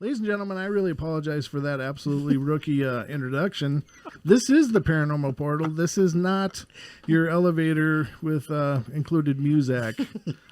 Ladies and gentlemen, I really apologize for that absolutely rookie introduction. This is the Paranormal Portal. This is not your elevator with included music.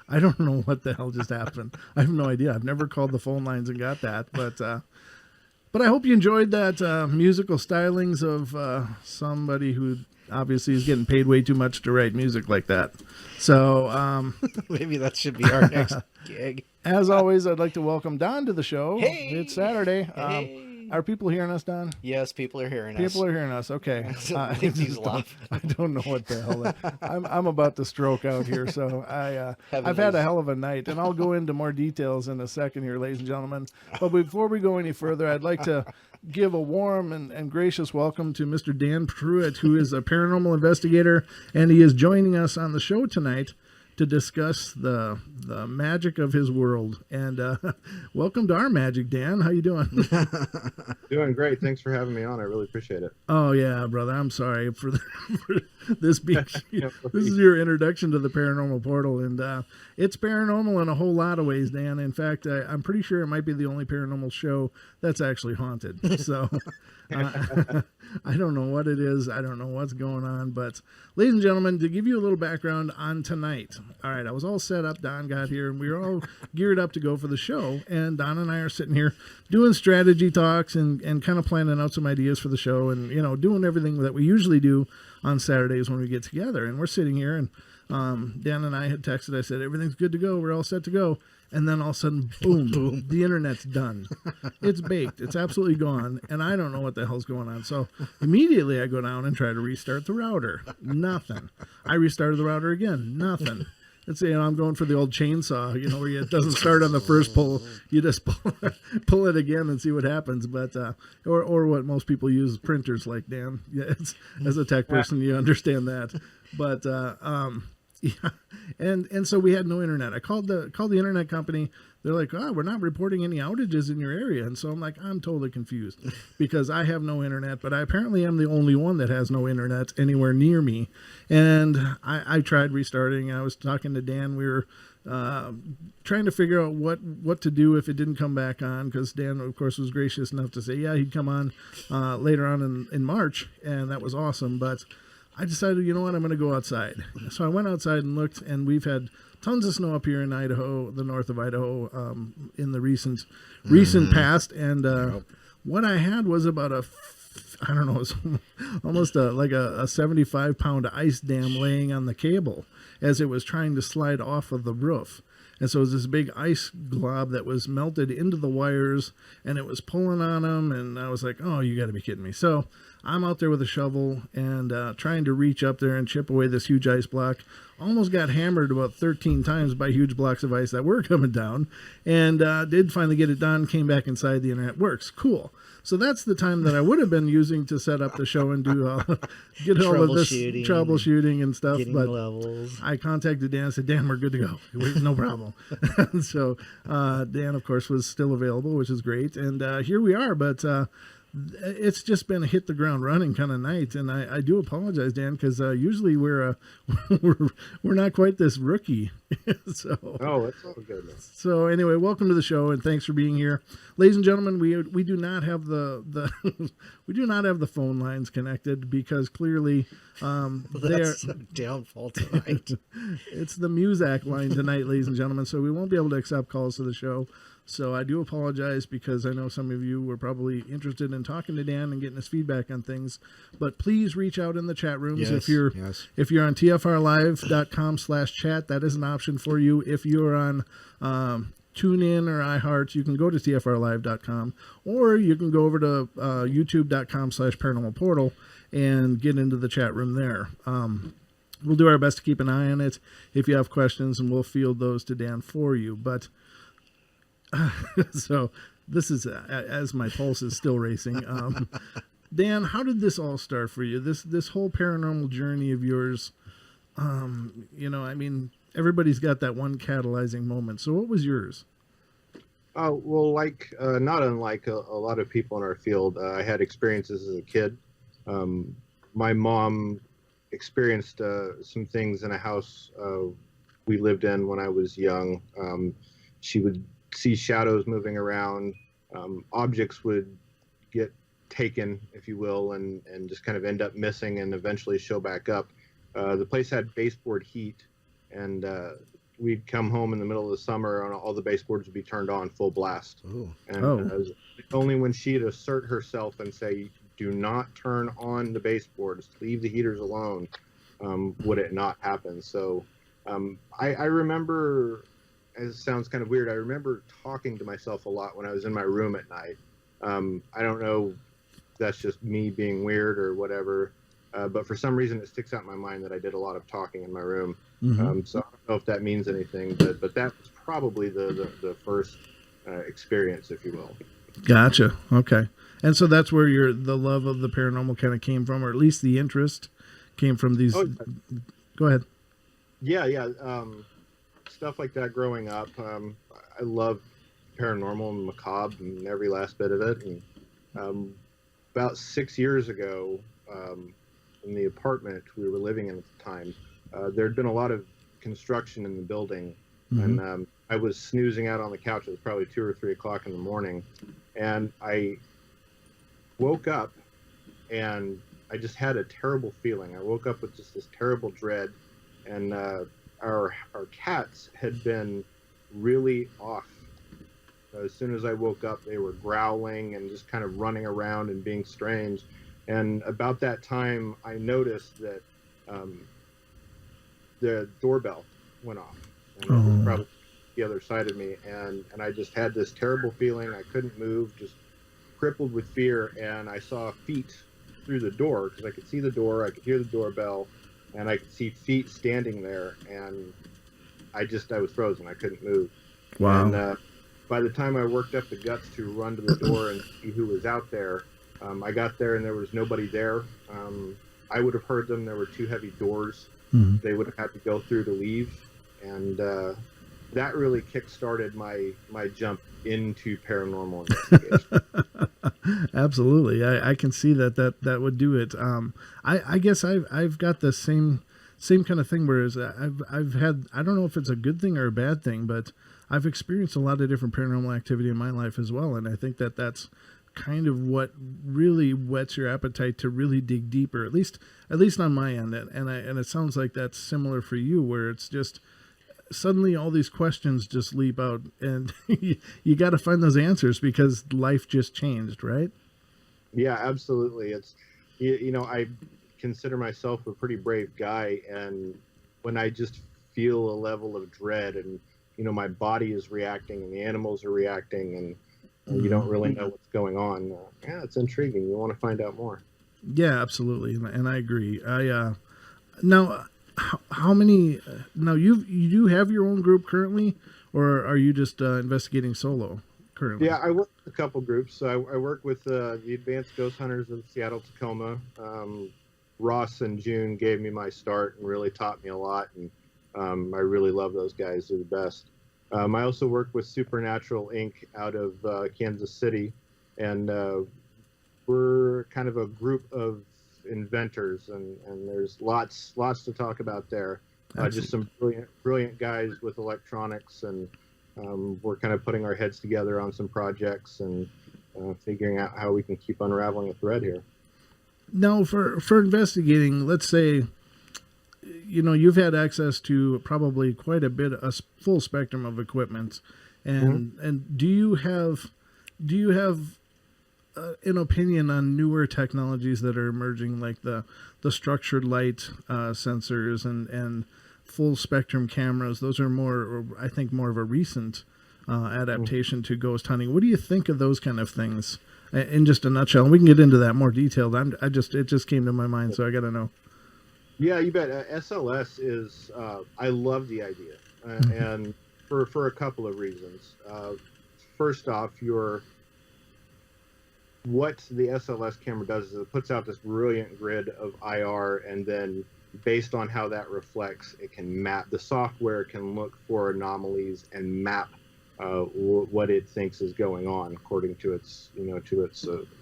I don't know what the hell just happened. I have no idea. I've never called the phone lines and got that, but I hope you enjoyed that musical stylings of somebody who obviously is getting paid way too much to write music like that. So maybe that should be our next gig. As always, I'd like to welcome Don to the show. Hey! It's Saturday. Hey! Are people hearing us, Don? Yes, people are hearing us. People are hearing us. Okay. I think he's laughing. I don't know what the hell. I'm about to stroke out here, so I've had a hell of a night, and I'll go into more details in a second here, ladies and gentlemen. But before we go any further, I'd like to give a warm and gracious welcome to Mr. Dan Pruitt, who is a paranormal investigator, and he is joining us on the show tonight to discuss the magic of his world. And welcome to our magic, Dan. How you doing? Doing great. Thanks for having me on. I really appreciate it. Oh yeah, brother. I'm sorry for this being this is your introduction to the Paranormal Portal, and it's paranormal in a whole lot of ways, Dan. In fact, I'm pretty sure it might be the only paranormal show that's actually haunted. So I don't know what it is. I don't know what's going on. But ladies and gentlemen, to give you a little background on tonight. All right, I was all set up. Don got here, and we were all geared up to go for the show. And Don and I are sitting here doing strategy talks and kind of planning out some ideas for the show, and doing everything that we usually do on Saturdays when we get together. And we're sitting here, and Dan and I had texted. I said, everything's good to go. We're all set to go. And then all of a sudden, boom, the internet's done. It's baked. It's absolutely gone. And I don't know what the hell's going on. So immediately I go down and try to restart the router. Nothing. I restarted the router again. Nothing. Let's say I'm going for the old chainsaw, where it doesn't start on the first pull. You just pull it again and see what happens. But or what most people use, printers, like Dan. Yeah, as a tech person, you understand that. But yeah, and so we had no internet. I called the internet company. They're like, we're not reporting any outages in your area. And so I'm like, I'm totally confused because I have no internet, but I apparently am the only one that has no internet anywhere near me. And I tried restarting. I was talking to Dan. We were trying to figure out what to do if it didn't come back on, because Dan, of course, was gracious enough to say, yeah, he'd come on later on in March, and that was awesome. But I decided, you know what, I'm going to go outside. So I went outside and looked, and we've had tons of snow up here in Idaho, the north of Idaho, in the recent past. And what I had was about I don't know, it was almost like a 75-pound ice dam laying on the cable as it was trying to slide off of the roof. And so it was this big ice glob that was melted into the wires, and it was pulling on them. And I was like, oh, you got to be kidding me. So I'm out there with a shovel and trying to reach up there and chip away this huge ice block. Almost got hammered about 13 times by huge blocks of ice that were coming down, and did finally get it done, came back inside, the internet works. Cool. So that's the time that I would have been using to set up the show and do get all of this troubleshooting and stuff. But levels. I contacted Dan and said, Dan, we're good to go. No problem. So Dan, of course, was still available, which is great. And here we are. But it's just been a hit the ground running kind of night, and I do apologize, Dan, because usually we're not quite this rookie. So that's all good. So anyway, welcome to the show, and thanks for being here, ladies and gentlemen. We do not have the we do not have the phone lines connected because clearly that's a downfall tonight. It's the Muzak line tonight, ladies and gentlemen. So we won't be able to accept calls to the show. So I do apologize because I know some of you were probably interested in talking to Dan and getting his feedback on things. But please reach out in the chat rooms. If you're on tfrlive.com/chat, that is an option for you. If you're on TuneIn or iHeart, you can go to tfrlive.com, or you can go over to youtube.com/paranormal portal and get into the chat room there. We'll do our best to keep an eye on it if you have questions, and we'll field those to Dan for you. But so this is as my pulse is still racing. Dan, how did this all start for you? This whole paranormal journey of yours. I mean, everybody's got that one catalyzing moment. So what was yours? Well, not unlike a lot of people in our field, I had experiences as a kid. My mom experienced some things in a house we lived in when I was young. She would see shadows moving around. objects would get taken, if you will, and just kind of end up missing and eventually show back up. The place had baseboard heat, and we'd come home in the middle of the summer and all the baseboards would be turned on full blast. Ooh. And only when she'd assert herself and say, do not turn on the baseboards, leave the heaters alone, would it not happen. So I remember, as it sounds kind of weird, I remember talking to myself a lot when I was in my room at night. I don't know if that's just me being weird or whatever, but for some reason it sticks out in my mind that I did a lot of talking in my room. So I don't know if that means anything, but that was probably the first experience, if you will. Gotcha. Okay. And so that's where the love of the paranormal kind of came from, or at least the interest came from these. Oh, Go ahead. Yeah. Stuff like that growing up. I love paranormal and macabre and every last bit of it. And about 6 years ago, in the apartment we were living in at the time, there had been a lot of construction in the building. And I was snoozing out on the couch. It was probably 2 or 3 o'clock in the morning. And I woke up and I just had a terrible feeling. I woke up with just this terrible dread, and our cats had been really off. As soon as I woke up, they were growling and just kind of running around and being strange. And about that time, I noticed that the doorbell went off, and it was probably the other side of me. And I just had this terrible feeling. I couldn't move, just crippled with fear. And I saw feet through the door, because I could see the door, I could hear the doorbell, and I could see feet standing there. And I was frozen. I couldn't move. Wow. And by the time I worked up the guts to run to the door and see who was out there, I got there and there was nobody there. I would have heard them. There were 2 heavy doors they would have had to go through to leave. And that really kick-started my jump into paranormal investigation. Absolutely. I can see that would do it. I guess I've got the same kind of thing, whereas I've had, I don't know if it's a good thing or a bad thing, but I've experienced a lot of different paranormal activity in my life as well. And I think that's kind of what really whets your appetite to really dig deeper, at least on my end. And it sounds like that's similar for you, where it's just suddenly all these questions just leap out, and you got to find those answers because life just changed, right? Yeah, absolutely. It's, I consider myself a pretty brave guy, and when I just feel a level of dread and my body is reacting and the animals are reacting, and you don't really know what's going on, it's intriguing. You want to find out more. Yeah, absolutely. And I agree. Now, how many, now you do have your own group currently, or are you just investigating solo currently? Yeah, I work with a couple groups. So I work with the Advanced Ghost Hunters of Seattle, Tacoma. Ross and June gave me my start and really taught me a lot, and I really love those guys. They're the best. I also work with Supernatural Inc. out of Kansas City, and we're kind of a group of inventors, and there's lots to talk about there. Just some brilliant guys with electronics, and we're kind of putting our heads together on some projects and figuring out how we can keep unraveling a thread here. Now, for investigating, let's say, you've had access to probably quite a bit, a full spectrum of equipment, and do you have an opinion on newer technologies that are emerging, like the structured light sensors and full spectrum cameras? Those are I think more of a recent adaptation to ghost hunting. What do you think of those kind of things in just a nutshell? And we can get into that more detailed. It just came to my mind, so I got to know. Yeah, you bet. SLS is, I love the idea, and for a couple of reasons. First off, what the SLS camera does is it puts out this brilliant grid of IR, and then based on how that reflects, it can map. The software can look for anomalies and map what it thinks is going on according to its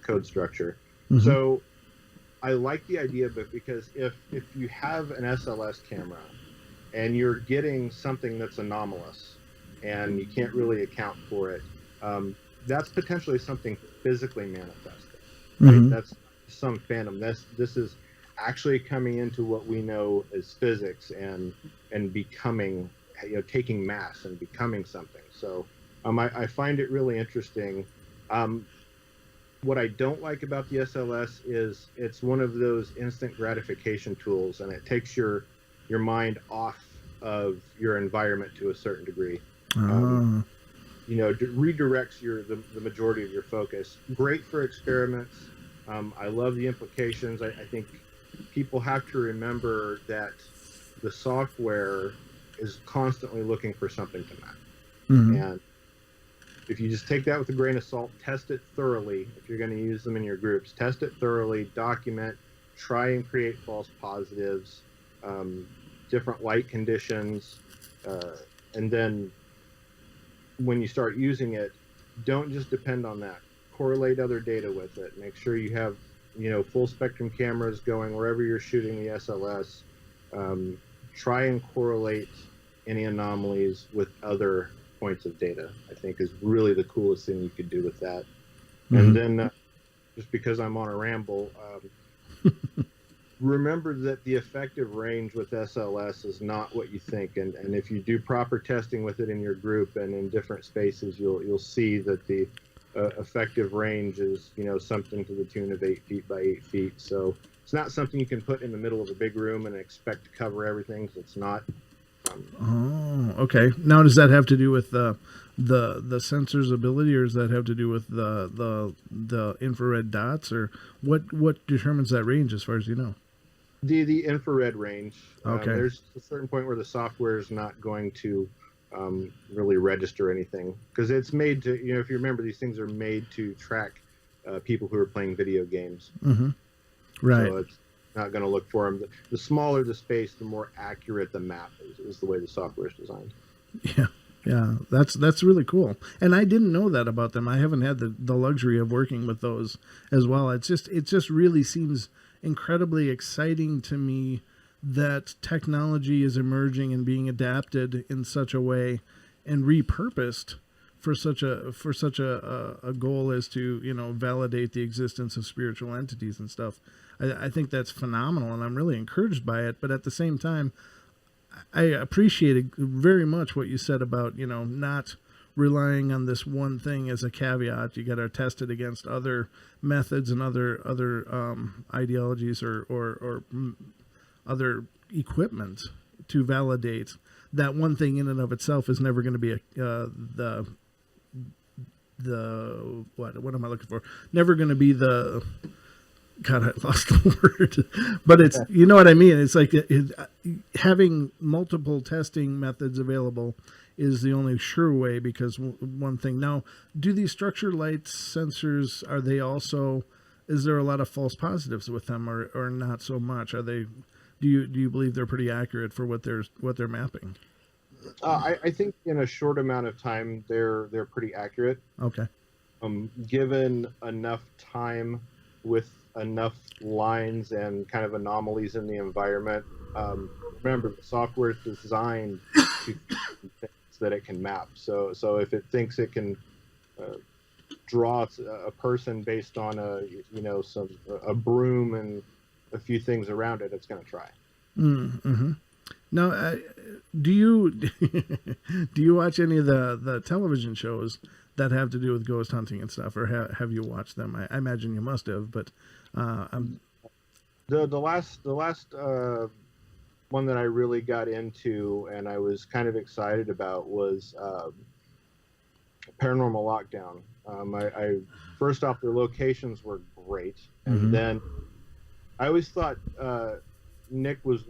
code structure. So I like the idea, but because if you have an SLS camera and you're getting something that's anomalous and you can't really account for it, that's potentially something physically manifesting, right? Mm-hmm. That's some phantom. This is actually coming into what we know as physics and becoming, taking mass and becoming something. So I find it really interesting. Um, what I don't like about the SLS is it's one of those instant gratification tools, and it takes your mind off of your environment to a certain degree. Um, Ah. redirects the majority of your focus. Great for experiments. I love the implications. I think people have to remember that the software is constantly looking for something to map. Mm-hmm. And if you just take that with a grain of salt, test it thoroughly. If you're going to use them in your groups, test it thoroughly, document, try and create false positives, different light conditions, and then when you start using it, don't just depend on that. Correlate other data with it. Make sure you have, full spectrum cameras going wherever you're shooting the SLS. Try and correlate any anomalies with other points of data. I think is really the coolest thing you could do with that. Mm-hmm. And then, just because I'm on a ramble, remember that the effective range with SLS is not what you think, and if you do proper testing with it in your group and in different spaces, you'll see that the effective range is something to the tune of 8 feet by 8 feet. So it's not something you can put in the middle of a big room and expect to cover everything. So it's not. Oh, okay. Now, does that have to do with the sensor's ability, or does that have to do with the infrared dots, or what determines that range, as far as you know? The infrared range. Okay. There's a certain point where the software is not going to really register anything, because it's made to, if you remember, these things are made to track people who are playing video games. Mm-hmm. Right. So it's not going to look for them. The smaller the space, the more accurate the map is the way the software is designed. Yeah, that's really cool. And I didn't know that about them. I haven't had the luxury of working with those as well. It just really seems incredibly exciting to me that technology is emerging and being adapted in such a way and repurposed for such a goal as to validate the existence of spiritual entities and stuff. I think that's phenomenal, and I'm really encouraged by it. But at the same time, I appreciated very much what you said about not relying on this one thing as a caveat. You got to test it against other methods and other ideologies or other equipment to validate that one thing in and of itself is never going to be what am I looking for? Never going to be the. God, I lost the word, but it's, you know what I mean? It's like having multiple testing methods available is the only sure way, because one thing. Now, do these structured light sensors, is there a lot of false positives with them, or not so much? Do you believe they're pretty accurate for what they're mapping? I think in a short amount of time, they're pretty accurate. Okay. Given enough time with enough lines and kind of anomalies in the environment. Remember, the software is designed to things that it can map. So if it thinks it can draw a person based on a broom and a few things around it, it's going to try. Mm-hmm. Now, do you watch any of the television shows that have to do with ghost hunting and stuff, or have you watched them? I imagine you must have, but the last one that I really got into and I was kind of excited about was Paranormal Lockdown. I first off, their locations were great, and then I always thought Nick was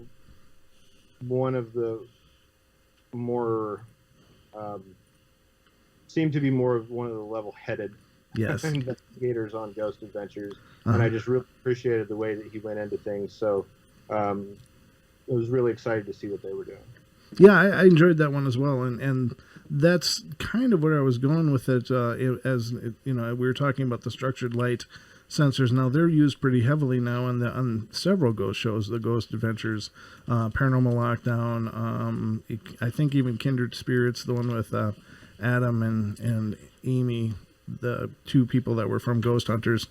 one of the more seemed to be more of one of the level-headed investigators on Ghost Adventures, and I just really appreciated the way that he went into things. So I was really excited to see what they were doing. Yeah, I enjoyed that one as well, and that's kind of where I was going with it. As we were talking about the structured light sensors. Now they're used pretty heavily now on several ghost shows, the Ghost Adventures, Paranormal Lockdown. I think even Kindred Spirits, the one with Adam and Amy the two people that were from Ghost Hunters.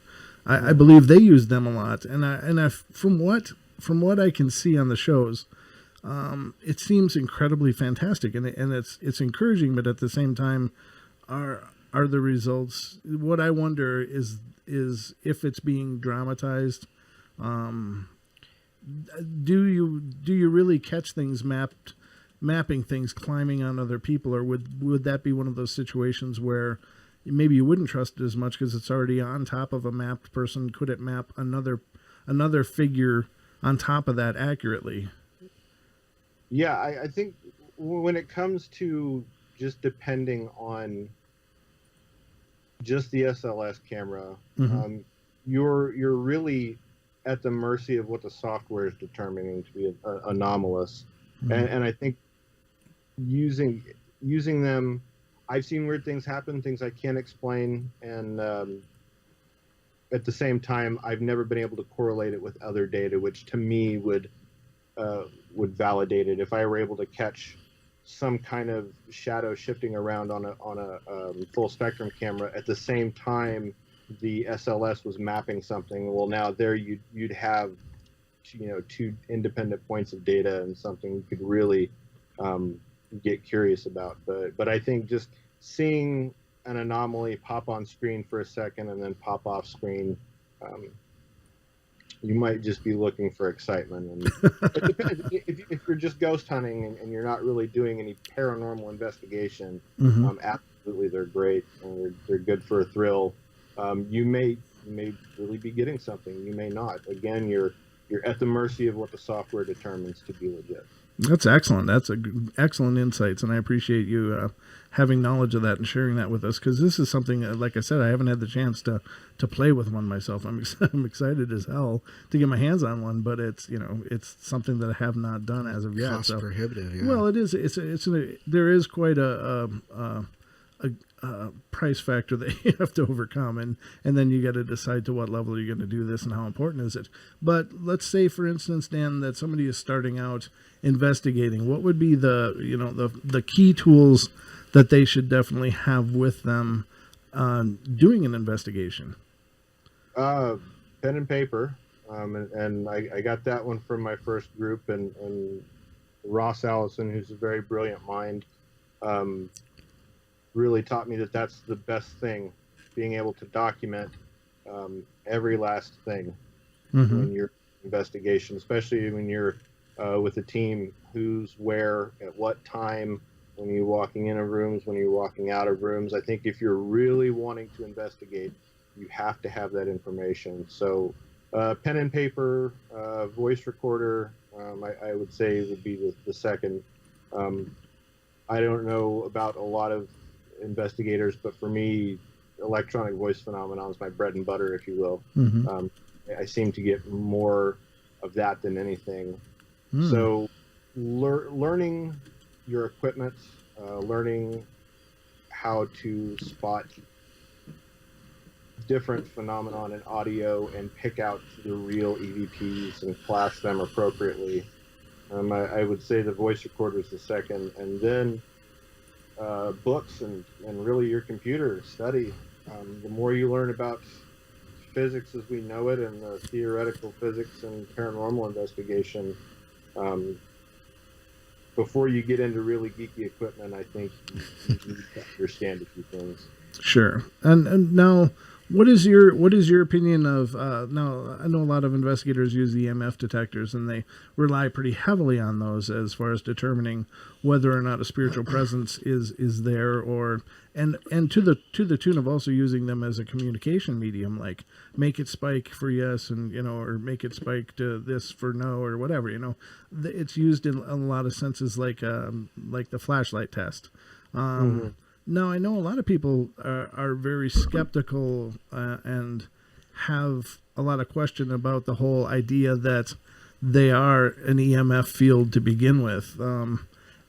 I believe they used them a lot, and from what I can see on the shows, it seems incredibly fantastic, and it's encouraging, but at the same time, are the results? What I wonder is if it's being dramatized. Do you really catch things mapping things, climbing on other people, or would that be one of those situations where maybe you wouldn't trust it as much because it's already on top of a mapped person? Could it map another figure on top of that accurately? Yeah, I think when it comes to just depending on just the SLS camera, you're really at the mercy of what the software is determining to be anomalous. And I think using them, I've seen weird things happen, things I can't explain, and at the same time, I've never been able to correlate it with other data, which to me would validate it. If I were able to catch some kind of shadow shifting around on a full spectrum camera at the same time the SLS was mapping something, well, now there you'd have two independent points of data and something you could really get curious about. But I think just seeing an anomaly pop on screen for a second and then pop off screen, you might just be looking for excitement. And it depends. If you're just ghost hunting and you're not really doing any paranormal investigation, absolutely they're great and they're good for a thrill. You may really be getting something. You may not. Again, you're at the mercy of what the software determines to be legit. That's excellent. That's excellent insights, and I appreciate you having knowledge of that and sharing that with us, because this is something, like I said, I haven't had the chance to play with one myself. I'm excited as hell to get my hands on one, but it's something that I have not done as of yet. Cost prohibitive. Yeah. Well, it is. There is quite a price factor that you have to overcome, and then you got to decide to what level you're going to do this and how important is it. But let's say, for instance, Dan, that somebody is starting out investigating. What would be the key tools that they should definitely have with them doing an investigation? Pen and paper, and I got that one from my first group, and Ross Allison, who's a very brilliant mind, really taught me that that's the best thing, being able to document every last thing in your investigation, especially when you're with a team, who's where, at what time, when you're walking in of rooms, when you're walking out of rooms. I think if you're really wanting to investigate, you have to have that information. So pen and paper, voice recorder, I would say would be the second. I don't know about a lot of investigators, but for me, electronic voice phenomenon is my bread and butter, if you will. I seem to get more of that than anything. So learning your equipment, learning how to spot different phenomenon in audio and pick out the real EVPs and class them appropriately. I would say the voice recorder is the second, and then books and really your computer study. The more you learn about physics as we know it, and theoretical physics and paranormal investigation, before you get into really geeky equipment, I think you need to understand a few things. Sure. And now, what is your opinion of now? I know a lot of investigators use EMF detectors, and they rely pretty heavily on those as far as determining whether or not a spiritual presence is there, or and to the tune of also using them as a communication medium, like make it spike for yes, and or make it spike to this for no, or whatever. It's used in a lot of senses, like the flashlight test. Now, I know a lot of people are very skeptical and have a lot of question about the whole idea that they are an EMF field to begin with.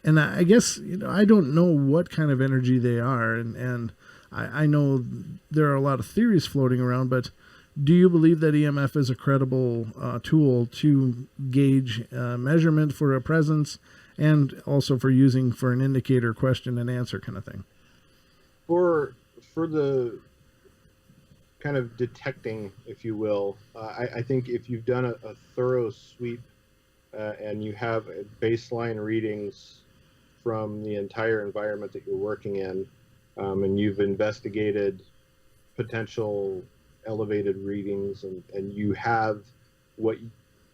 And I guess, I don't know what kind of energy they are. And I know there are a lot of theories floating around, but do you believe that EMF is a credible tool to gauge measurement for a presence, and also for using for an indicator, question and answer kind of thing? For the kind of detecting, if you will. I think if you've done a thorough sweep and you have baseline readings from the entire environment that you're working in, and you've investigated potential elevated readings, and you have what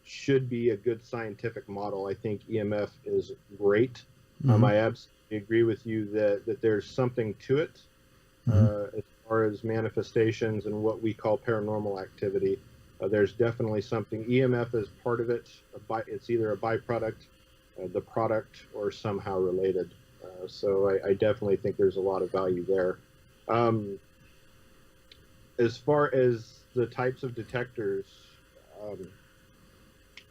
should be a good scientific model, I think EMF is great. I absolutely agree with you that there's something to it as far as manifestations and what we call paranormal activity. There's definitely something. EMF is part of it. It's either a byproduct, the product, or somehow related. So I definitely think there's a lot of value there. As far as the types of detectors,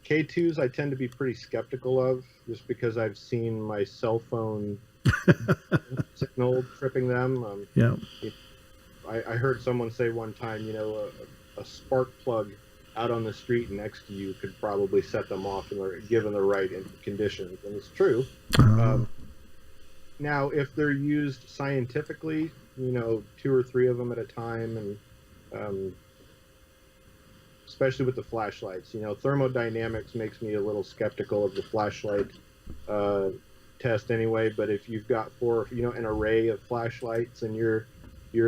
K2s I tend to be pretty skeptical of, just because I've seen my cell phone signal tripping them. I heard someone say one time, a spark plug out on the street next to you could probably set them off given the right conditions, and it's true. Now, if they're used scientifically, 2 or 3 of them at a time, and especially with the flashlights, thermodynamics makes me a little skeptical of the flashlight test anyway. But if you've got an array of flashlights and you're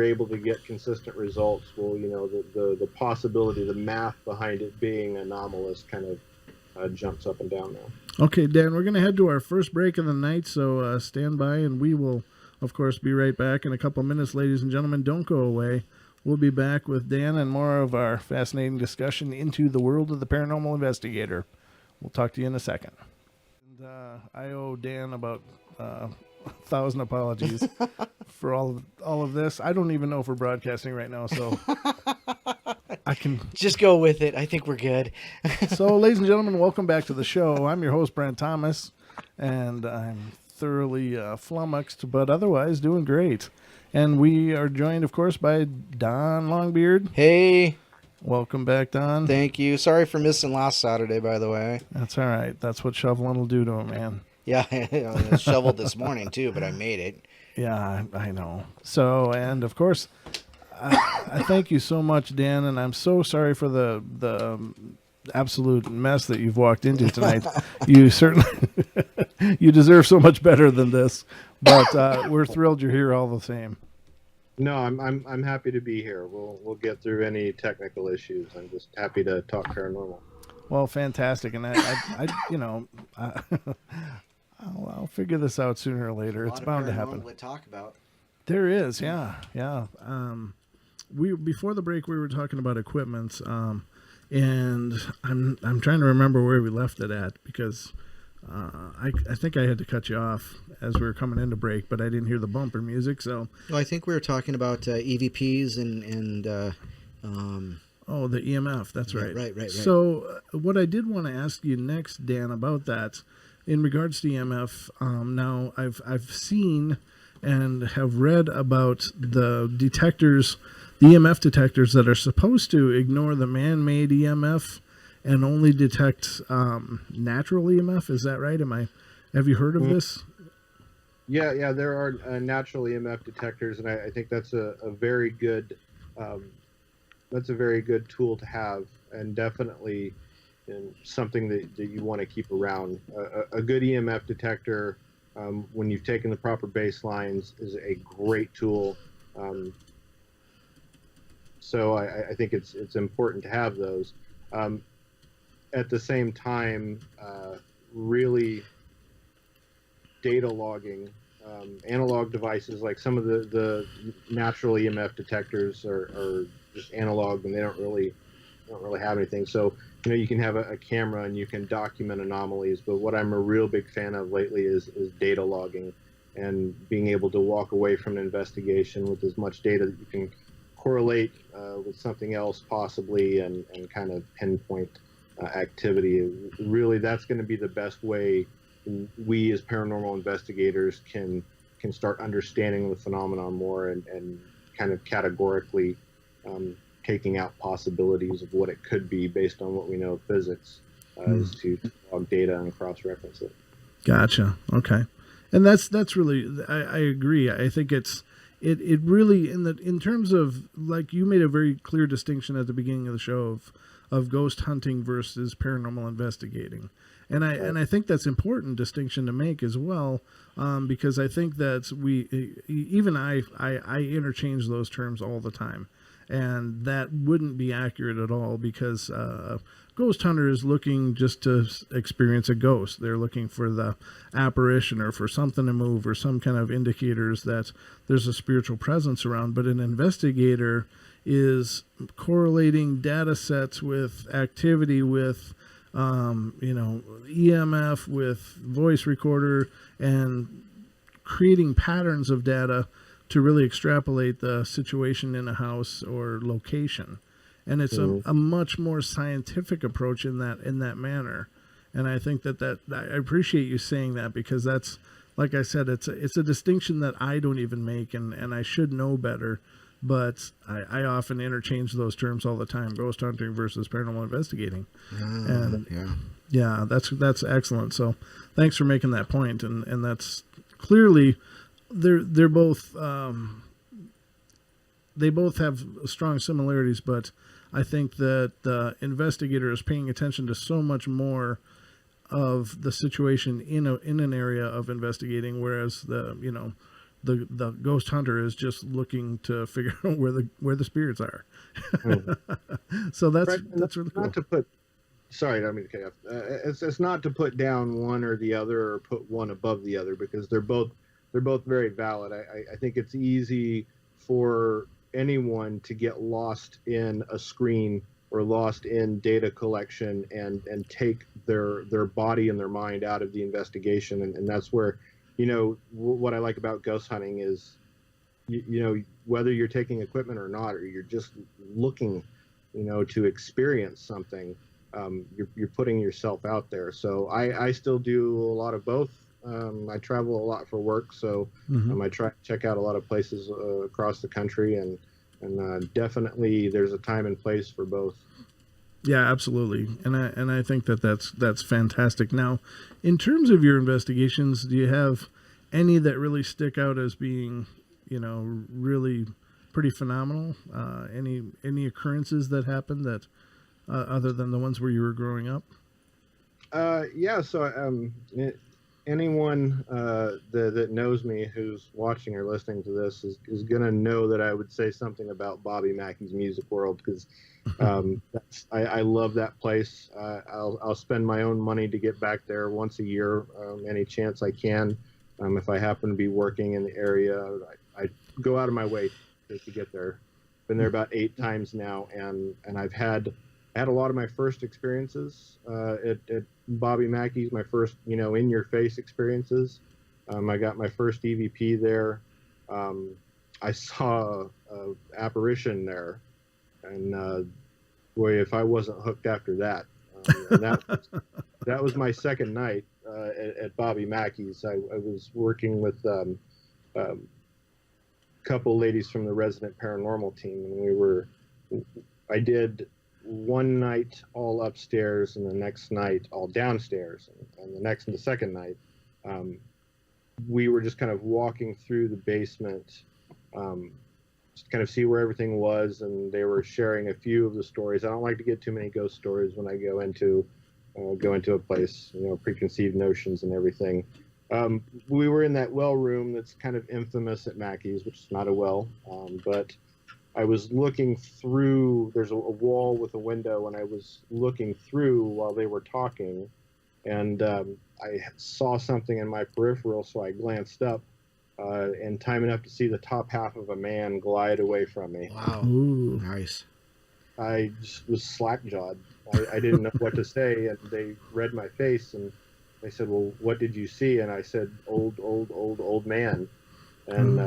able to get consistent results, well, the possibility, the math behind it being anomalous kind of jumps up and down now. Okay, Dan, we're going to head to our first break of the night, so stand by, and we will, of course, be right back in a couple of minutes, ladies and gentlemen. Don't go away. We'll be back with Dan and more of our fascinating discussion into the world of the paranormal investigator. We'll talk to you in a second. And, I owe Dan about 1,000 apologies for all of this. I don't even know if we're broadcasting right now, so I can just go with it. I think we're good. So, ladies and gentlemen, welcome back to the show. I'm your host, Brent Thomas, and I'm thoroughly flummoxed, but otherwise doing great. And we are joined, of course, by Don Longbeard. Hey. Welcome back, Don. Thank you. Sorry for missing last Saturday, by the way. That's all right. That's what shoveling will do to a man. Yeah, I shoveled this morning, too, but I made it. Yeah, I know. So, and of course, I thank you so much, Dan, and I'm so sorry for the absolute mess that you've walked into tonight. You certainly you deserve so much better than this, but we're thrilled you're here all the same. No, I'm happy to be here. We'll get through any technical issues. I'm just happy to talk paranormal. Well, fantastic, and I'll figure this out sooner or later. It's bound to happen. To talk about. There is, yeah. We before the break we were talking about equipment, and I'm trying to remember where we left it at, because I think I had to cut you off as we were coming into break, but I didn't hear the bumper music. So I think we were talking about EVPs and the EMF. That's right. Right. So what I did want to ask you next, Dan, about that, in regards to EMF, now I've seen and have read about the detectors, the EMF detectors that are supposed to ignore the man-made EMF and only detect natural EMF. Is that right? Have you heard of this? Yeah, there are natural EMF detectors, and I think that's a very good tool to have, and definitely something that you want to keep around. A good EMF detector, when you've taken the proper baselines, is a great tool. So I think it's important to have those. At the same time, really data logging, analog devices, like some of the natural EMF detectors are just analog, and they don't really have anything. So you can have a camera and you can document anomalies, but what I'm a real big fan of lately is data logging, and being able to walk away from an investigation with as much data that you can correlate with something else possibly, and kind of pinpoint activity. Really, that's going to be the best way we as paranormal investigators can start understanding the phenomenon more, and kind of categorically taking out possibilities of what it could be based on what we know of physics, is to log data and cross-reference it. Gotcha. Okay. And that's really, I agree. I think it's it really in terms of, like, you made a very clear distinction at the beginning of the show of ghost hunting versus paranormal investigating. And I think that's important distinction to make as well, because I think that I interchange those terms all the time, and that wouldn't be accurate at all, because ghost hunter is looking just to experience a ghost. They're looking for the apparition or for something to move or some kind of indicators that there's a spiritual presence around. But an investigator is correlating data sets with activity, with EMF, with voice recorder, and creating patterns of data to really extrapolate the situation in a house or location. And it's a much more scientific approach in that manner. And I think that I appreciate you saying that, because that's, like I said, it's a distinction that I don't even make, and I should know better. But I often interchange those terms all the time: ghost hunting versus paranormal investigating. Yeah, that's excellent. So thanks for making that point. And that's clearly they're both they both have strong similarities, but I think that the investigator is paying attention to so much more of the situation in an area of investigating, whereas the ghost hunter is just looking to figure out where the spirits are. So that's really cool. Not to put, sorry, I don't mean to cut you off. It's not to put down one or the other, or put one above the other, because they're both very valid. I think it's easy for anyone to get lost in a screen or lost in data collection and take their body and their mind out of the investigation, and that's where, what I like about ghost hunting is, whether you're taking equipment or not, or you're just looking, to experience something, you're putting yourself out there. So I still do a lot of both. I travel a lot for work, so I try to check out a lot of places across the country, and definitely there's a time and place for both. Yeah, absolutely, and I think that's fantastic. Now, in terms of your investigations, do you have any that really stick out as being, really pretty phenomenal? Any occurrences that happened that other than the ones where you were growing up? Yeah. So anyone that knows me, who's watching or listening to this, is gonna know that I would say something about Bobby Mackey's Music World, because I love that place. I'll spend my own money to get back there once a year, any chance I can. If I happen to be working in the area, I go out of my way to get there. Been there about 8 times now, and I had a lot of my first experiences at Bobby Mackey's, my first, in your face experiences. I got my first EVP there. I saw a apparition there, and boy, if I wasn't hooked after that. And that was my second night at Bobby Mackey's. I was working with a couple ladies from the resident paranormal team, and I did one night all upstairs, and the next night all downstairs, and the second night we were just kind of walking through the basement, just kind of see where everything was, and they were sharing a few of the stories. I don't like to get too many ghost stories when I go into a place, preconceived notions and everything. We were in that well room that's kind of infamous at Mackey's, which is not a well, but I was looking through. There's a wall with a window, and I was looking through while they were talking, and I saw something in my peripheral, so I glanced up, in time enough to see the top half of a man glide away from me. Wow. Ooh. Nice. I just was slack-jawed. I didn't know what to say, and they read my face, and they said, "Well, what did you see?" And I said, old man. And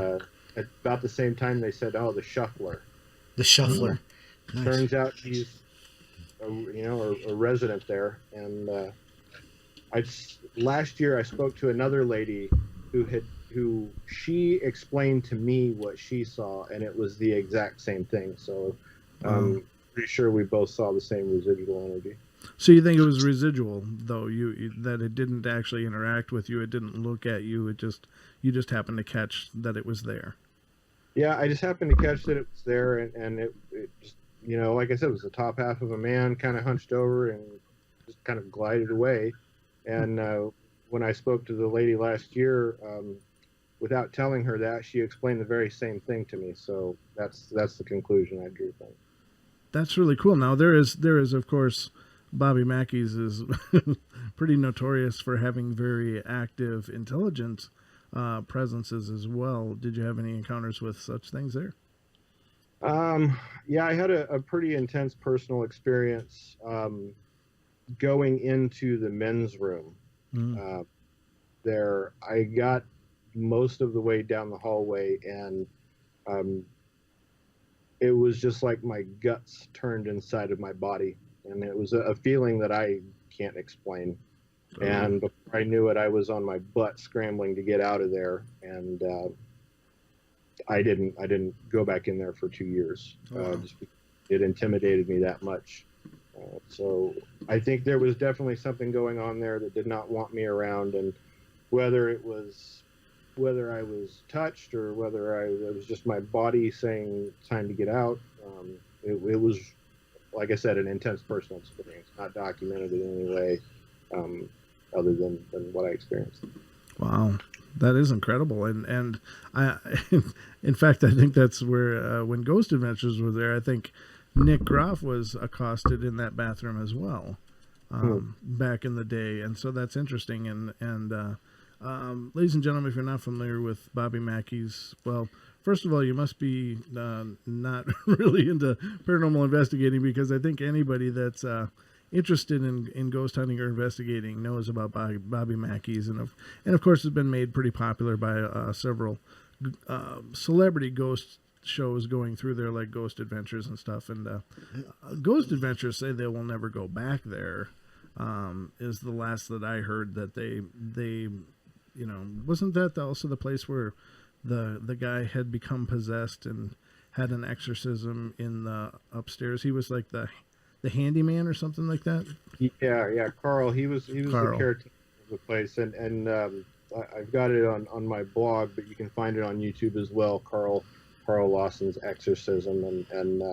at about the same time, they said, "Oh, the shuffler." The shuffler. Nice. Turns out he's a resident there. And last year I spoke to another lady who she explained to me what she saw, and it was the exact same thing. So pretty sure we both saw the same residual energy. So you think it was residual, though, that it didn't actually interact with you, it didn't look at you, you just happened to catch that it was there. Yeah, I just happened to catch that it was there, and it just, like I said, it was the top half of a man kind of hunched over and just kind of glided away. And when I spoke to the lady last year, without telling her that, she explained the very same thing to me. So that's the conclusion I drew from it. That's really cool. Now there is of course Bobby Mackey's is pretty notorious for having very active intelligent presences as well. Did you have any encounters with such things there? Yeah, I had a pretty intense personal experience going into the men's room. Mm. There, I got most of the way down the hallway, and um, it was just like my guts turned inside of my body, and it was a feeling that I can't explain. Oh. And before I knew it, I was on my butt scrambling to get out of there, and I didn't go back in there for 2 years. Just because it intimidated me that much. So I think there was definitely something going on there that did not want me around, and whether I was touched or whether it was just my body saying time to get out. It was, like I said, an intense personal experience, not documented in any way other than what I experienced. Wow, that is incredible, and I, in fact, I think that's where when Ghost Adventures were there, I think Nick Groff was accosted in that bathroom as well, back in the day, and so that's interesting. And ladies and gentlemen, if you're not familiar with Bobby Mackey's, well, first of all, you must be not really into paranormal investigating, because I think anybody that's interested in ghost hunting or investigating knows about Bobby Mackey's, and of course has been made pretty popular by several celebrity ghost shows going through there, like Ghost Adventures and stuff. And Ghost Adventures say they will never go back there. Is the last that I heard, that they wasn't that also the place where the guy had become possessed and had an exorcism in the upstairs? He was like the handyman or something like that. Yeah, Carl. He was Carl. the caretaker of the place, and I've got it on my blog, but you can find it on YouTube as well. Carl Lawson's exorcism, and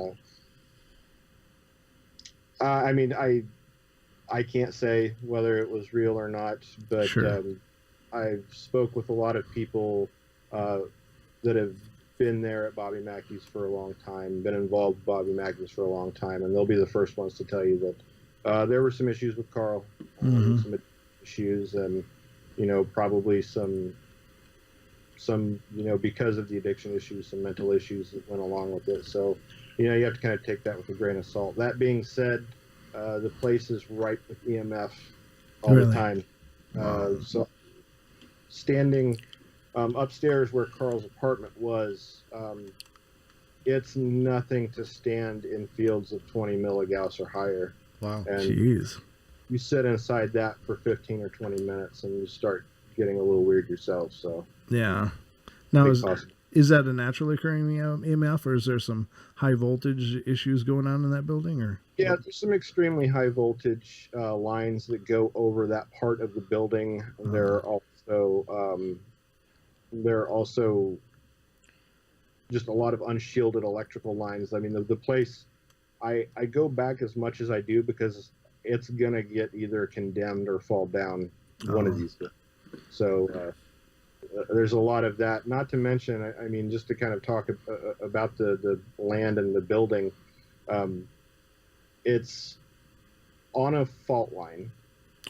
I mean, I can't say whether it was real or not, but Sure. I've spoke with a lot of people that have been there at Bobby Mackey's for a long time, been involved with Bobby Mackey's for a long time, and they'll be the first ones to tell you that there were some issues with Carl, some issues, and probably some because of the addiction issues, some mental issues that went along with it. So you have to kind of take that with a grain of salt. That being said, the place is ripe with EMF all the time. So standing upstairs where Carl's apartment was, it's nothing to stand in fields of 20 milligauss or higher. Wow. And Jeez. you sit inside that for 15 or 20 minutes and you start getting a little weird yourself. So Yeah. Now, is that a naturally occurring EMF, or is there some high voltage issues going on in that building? Or yeah, there's some extremely high voltage lines that go over that part of the building. There are also just a lot of unshielded electrical lines. I mean, the place, I go back as much as I do because it's gonna get either condemned or fall down one of these days. So there's a lot of that. Not to mention, I mean, just to kind of talk about the land and the building, it's on a fault line.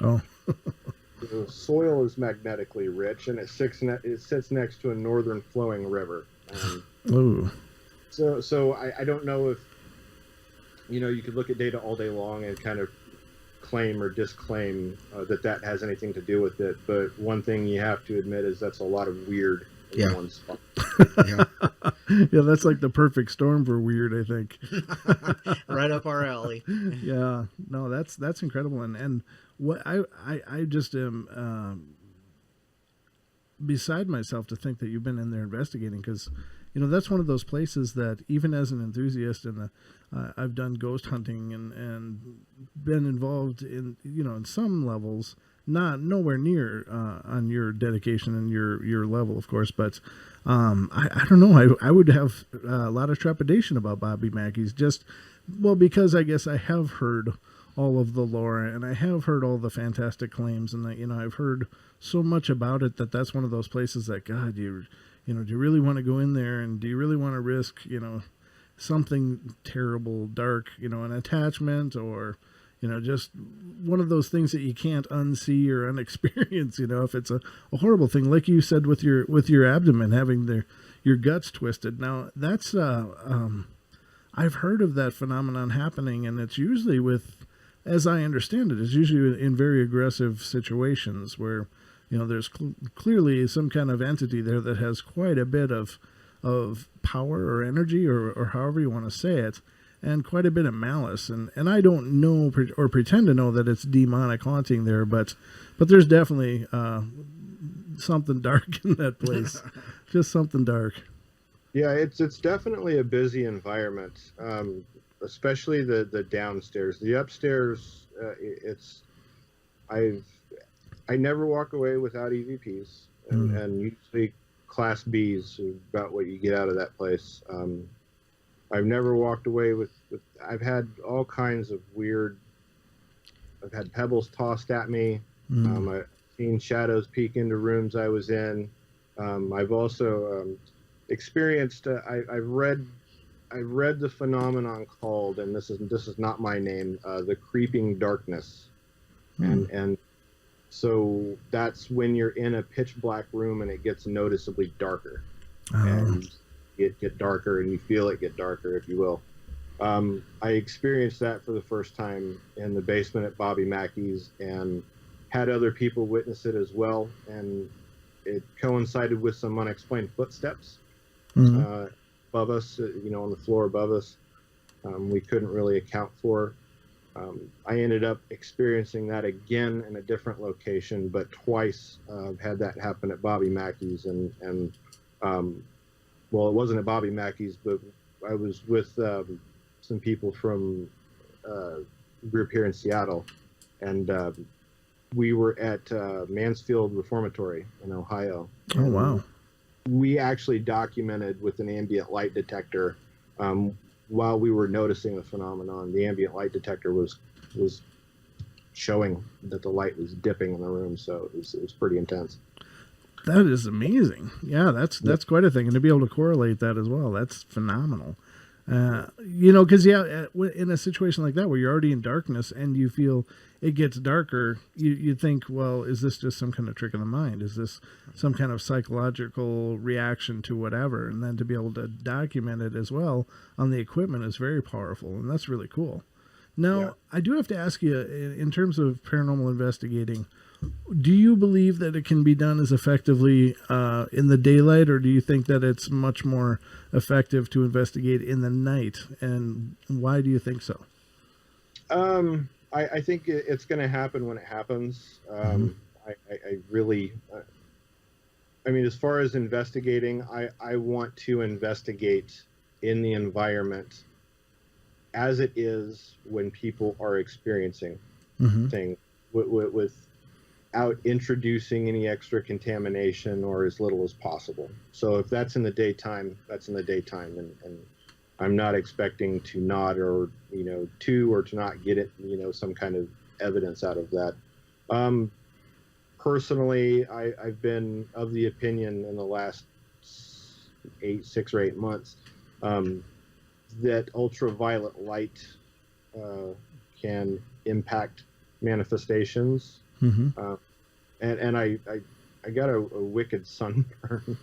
Oh. The soil is magnetically rich, and it sits next to a northern flowing river. Ooh. So I don't know if you could look at data all day long and kind of claim or disclaim that has anything to do with it, but one thing you have to admit is that's a lot of weird in one spot. Yeah, that's like the perfect storm for weird, I think. Right up our alley. Yeah, no, that's incredible, and what I just am beside myself to think that you've been in there investigating, because that's one of those places that even as an enthusiast, and I've done ghost hunting and been involved in in some levels, not nowhere near on your dedication and your level, of course, but I don't know. I would have a lot of trepidation about Bobby Mackey's, just well, because I guess I have heard all of the lore and I have heard all the fantastic claims, and that, you know, I've heard so much about it that that's one of those places that, God, you know, do you really want to go in there, and do you really want to risk, you know, something terrible, dark, you know, an attachment, or, you know, just one of those things that you can't unsee or unexperience, you know, if it's a horrible thing, like you said with your abdomen, having your guts twisted. Now that's, I've heard of that phenomenon happening, and it's usually with, as I understand it, it's usually in very aggressive situations where, you know, there's clearly some kind of entity there that has quite a bit of power or energy, or however you want to say it, and quite a bit of malice. And I don't know or pretend to know that it's demonic haunting there, but there's definitely something dark in that place. Just something dark. Yeah, it's definitely a busy environment, especially the downstairs. The upstairs, I never walk away without EVPs, and usually Class Bs are about what you get out of that place. I've never walked away with I've had all kinds of weird. I've had pebbles tossed at me. I've seen shadows peek into rooms I was in. I've also experienced. I've read the phenomenon called, and this is not my name, the creeping darkness, and so that's when you're in a pitch black room and it gets noticeably darker, and it get darker, and you feel it get darker, if you will. I experienced that for the first time in the basement at Bobby Mackey's, and had other people witness it as well, and it coincided with some unexplained footsteps above us, you know, on the floor above us. We couldn't really account for. I ended up experiencing that again in a different location, but twice I've had that happen at Bobby Mackey's, and well, it wasn't at Bobby Mackey's, but I was with some people from a group here in Seattle, and we were at Mansfield Reformatory in Ohio. Oh, wow. We actually documented with an ambient light detector while we were noticing the phenomenon. The ambient light detector was showing that the light was dipping in the room, so it was pretty intense. That is amazing. Yeah, that's quite a thing, and to be able to correlate that as well, that's phenomenal. You know, because in a situation like that where you're already in darkness and you feel it gets darker, you think, well, is this just some kind of trick of the mind? Is this some kind of psychological reaction to whatever? And then to be able to document it as well on the equipment is very powerful, and that's really cool. Now, I do have to ask you, in terms of paranormal investigating, do you believe that it can be done as effectively in the daylight, or do you think that it's much more effective to investigate in the night? And why do you think so? I think it's going to happen when it happens. I really, I mean, as far as investigating, I want to investigate in the environment as it is when people are experiencing things without introducing any extra contamination, or as little as possible. So if that's in the daytime, that's in the daytime, and I'm not expecting to not, or to not get it, some kind of evidence out of that. Personally, I've been of the opinion in the last 6 or 8 months that ultraviolet light can impact manifestations. And I got a wicked sunburn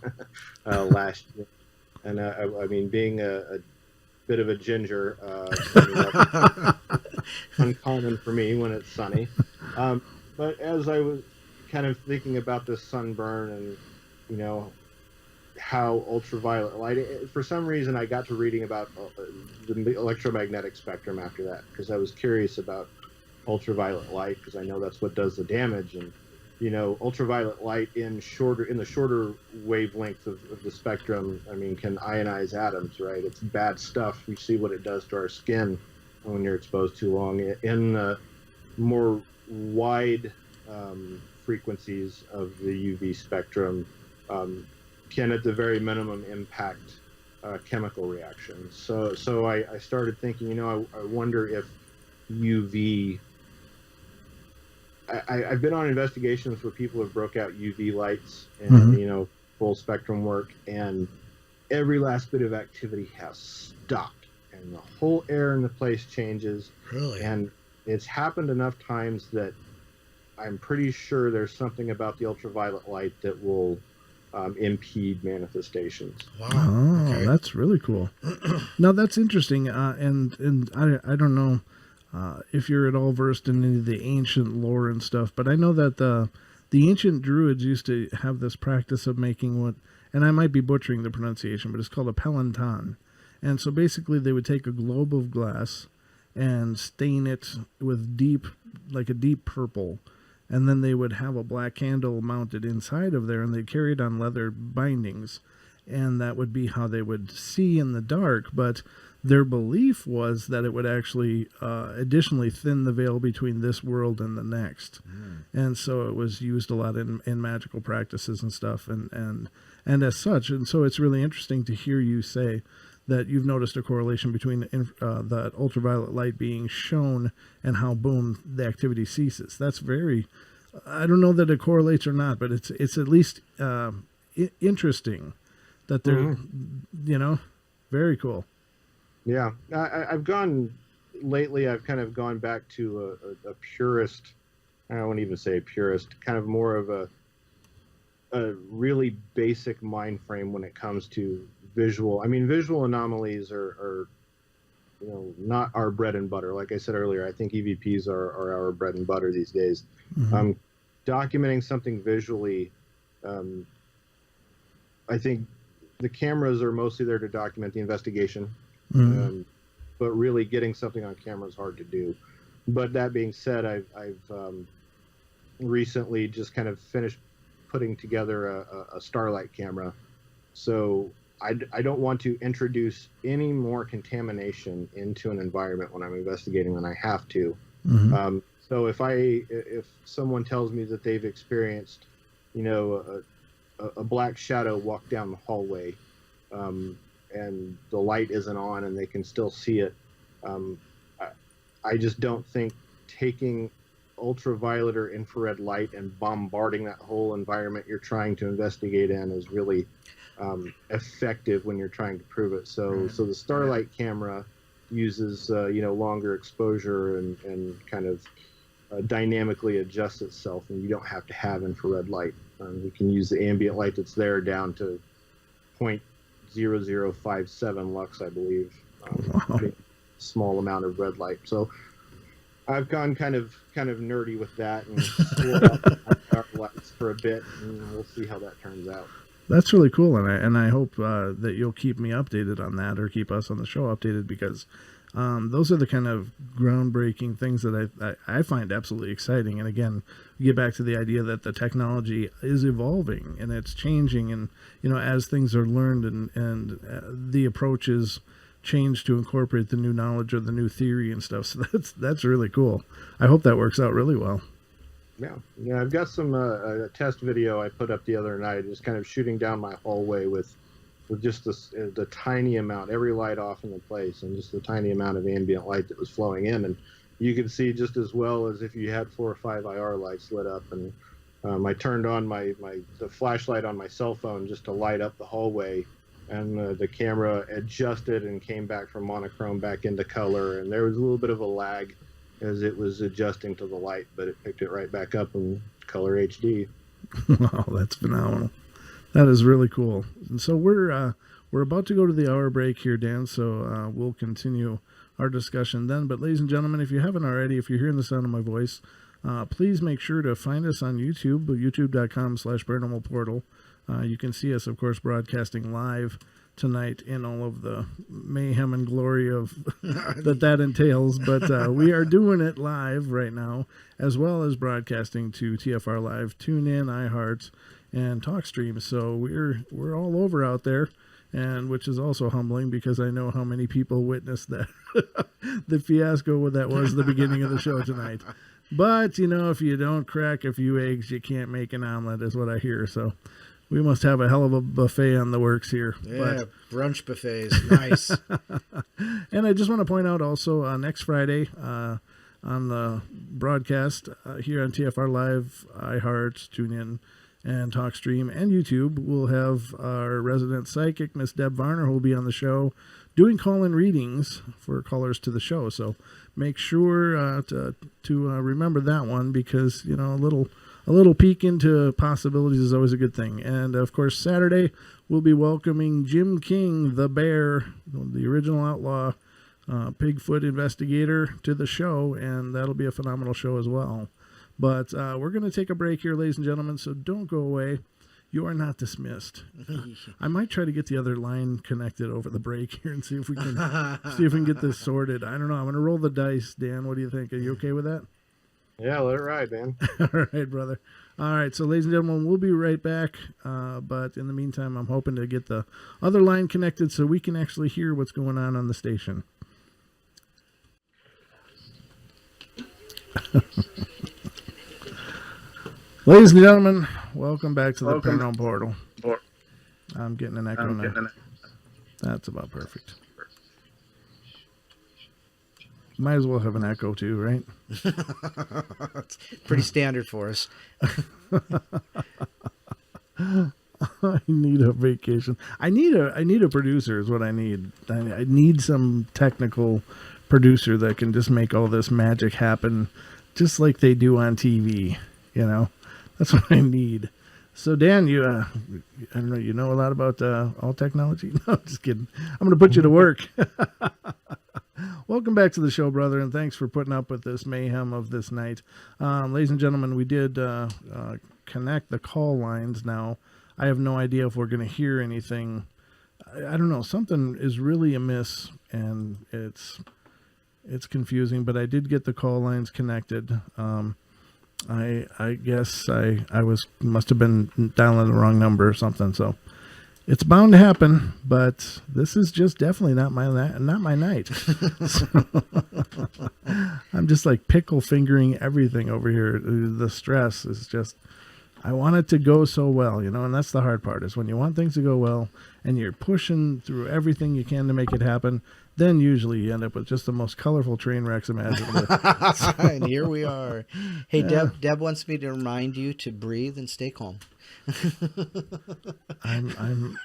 last year, and I mean, being a bit of a ginger, uncommon for me when it's sunny. But as I was kind of thinking about this sunburn and how ultraviolet light, for some reason I got to reading about the electromagnetic spectrum after that, because I was curious about ultraviolet light, because I know that's what does the damage. And ultraviolet light in the shorter wavelength of the spectrum, I mean, can ionize atoms, right? It's bad stuff. We see what it does to our skin when you're exposed too long. In the more wide frequencies of the UV spectrum can, at the very minimum, impact chemical reactions. So I started thinking, I wonder if UV. I've been on investigations where people have broke out UV lights and full spectrum work, and every last bit of activity has stopped, and the whole air in the place changes. Really? And it's happened enough times that I'm pretty sure there's something about the ultraviolet light that will impede manifestations. Wow. Oh, okay. That's really cool. Now that's interesting. And I don't know if you're at all versed in any of the ancient lore and stuff, but I know that the ancient Druids used to have this practice of making what, and I might be butchering the pronunciation, but it's called a pelanton. And so basically they would take a globe of glass and stain it with like a deep purple. And then they would have a black candle mounted inside of there, and they'd carry it on leather bindings. And that would be how they would see in the dark. But their belief was that it would actually additionally thin the veil between this world and the next. And so it was used a lot in magical practices and stuff, and as such. And so it's really interesting to hear you say that you've noticed a correlation between that ultraviolet light being shown and how, boom, the activity ceases. That's very, I don't know that it correlates or not, but it's at least interesting that they're, very cool. Yeah, I've kind of gone back to a purist, I won't even say a purist, kind of more of a really basic mind frame when it comes to visual. I mean, visual anomalies are not our bread and butter. Like I said earlier, I think EVPs are our bread and butter these days. Documenting something visually, I think the cameras are mostly there to document the investigation, but really getting something on camera is hard to do. But that being said, I've recently just kind of finished putting together a starlight camera. So I don't want to introduce any more contamination into an environment when I'm investigating than I have to. So if someone tells me that they've experienced, a black shadow walk down the hallway, and the light isn't on and they can still see it, I just don't think taking ultraviolet or infrared light and bombarding that whole environment you're trying to investigate in is really effective when you're trying to prove it. So the starlight camera uses longer exposure and kind of dynamically adjusts itself, and you don't have to have infrared light. We can use the ambient light that's there down to 0.0057 lux, I believe. Small amount of red light. So I've gone kind of nerdy with that and slowed up our lights for a bit, and we'll see how that turns out. That's really cool, and I hope that you'll keep me updated on that, or keep us on the show updated, because those are the kind of groundbreaking things that I find absolutely exciting. And again, we get back to the idea that the technology is evolving and it's changing, and as things are learned and the approaches change to incorporate the new knowledge or the new theory and stuff. So that's really cool. I hope that works out really well. Yeah, I've got some a test video I put up the other night, just kind of shooting down my hallway with just the tiny amount, every light off in the place, and just the tiny amount of ambient light that was flowing in, and you could see just as well as if you had 4 or 5 IR lights lit up. And I turned on the flashlight on my cell phone just to light up the hallway, and the camera adjusted and came back from monochrome back into color, and there was a little bit of a lag as it was adjusting to the light, but it picked it right back up in color HD. Wow, that's phenomenal. That is really cool. And so we're about to go to the hour break here, Dan, so we'll continue our discussion then. But ladies and gentlemen, if you haven't already, if you're hearing the sound of my voice, please make sure to find us on YouTube, youtube.com/paranormalportal. You can see us, of course, broadcasting live tonight in all of the mayhem and glory of that entails. But we are doing it live right now, as well as broadcasting to TFR Live, TuneIn, iHeart, and TalkStream. So we're all over out there, and which is also humbling because I know how many people witnessed that the fiasco that was the beginning of the show tonight. But, if you don't crack a few eggs, you can't make an omelet, is what I hear. So we must have a hell of a buffet on the works here. Yeah, brunch buffets. Nice. And I just want to point out also next Friday on the broadcast here on TFR Live, iHeart, TuneIn, and TalkStream, and YouTube, we'll have our resident psychic, Miss Deb Varner, who will be on the show doing call-in readings for callers to the show. So make sure to remember that one, because a little peek into possibilities is always a good thing. And of course, Saturday we'll be welcoming Jim King, the bear, the original outlaw Bigfoot investigator, to the show, and that'll be a phenomenal show as well. But we're going to take a break here, ladies and gentlemen, so don't go away. You are not dismissed. I might try to get the other line connected over the break here and see if we can get this sorted. I don't know. I'm going to roll the dice. Dan, what do you think? Are you okay with that? Yeah, let it ride, man. All right, brother. All right, so ladies and gentlemen, we'll be right back. But in the meantime, I'm hoping to get the other line connected so we can actually hear what's going on the station. Ladies and gentlemen, welcome back to the Paranormal Portal. I'm getting an echo now. That's about perfect. Might as well have an echo too, right? It's pretty standard for us. I need a vacation. I need a producer is what I need. I need some technical producer that can just make all this magic happen just like they do on TV, That's what I need. So Dan, I don't know, you know a lot about all technology? No, just kidding. I'm going to put you to work. Welcome back to the show, brother, and thanks for putting up with this mayhem of this night. Ladies and gentlemen, we did connect the call lines now. I have no idea if we're going to hear anything. I don't know. Something is really amiss, and it's confusing, but I did get the call lines connected. I guess I must have been dialing the wrong number or something. So it's bound to happen, but this is just definitely not my night. So, I'm just like pickle fingering everything over here. The stress is just, I want it to go so well, and that's the hard part, is when you want things to go well and you're pushing through everything you can to make it happen, then usually you end up with just the most colorful train wrecks imaginable. And here we are. Hey, yeah. Deb wants me to remind you to breathe and stay calm. I'm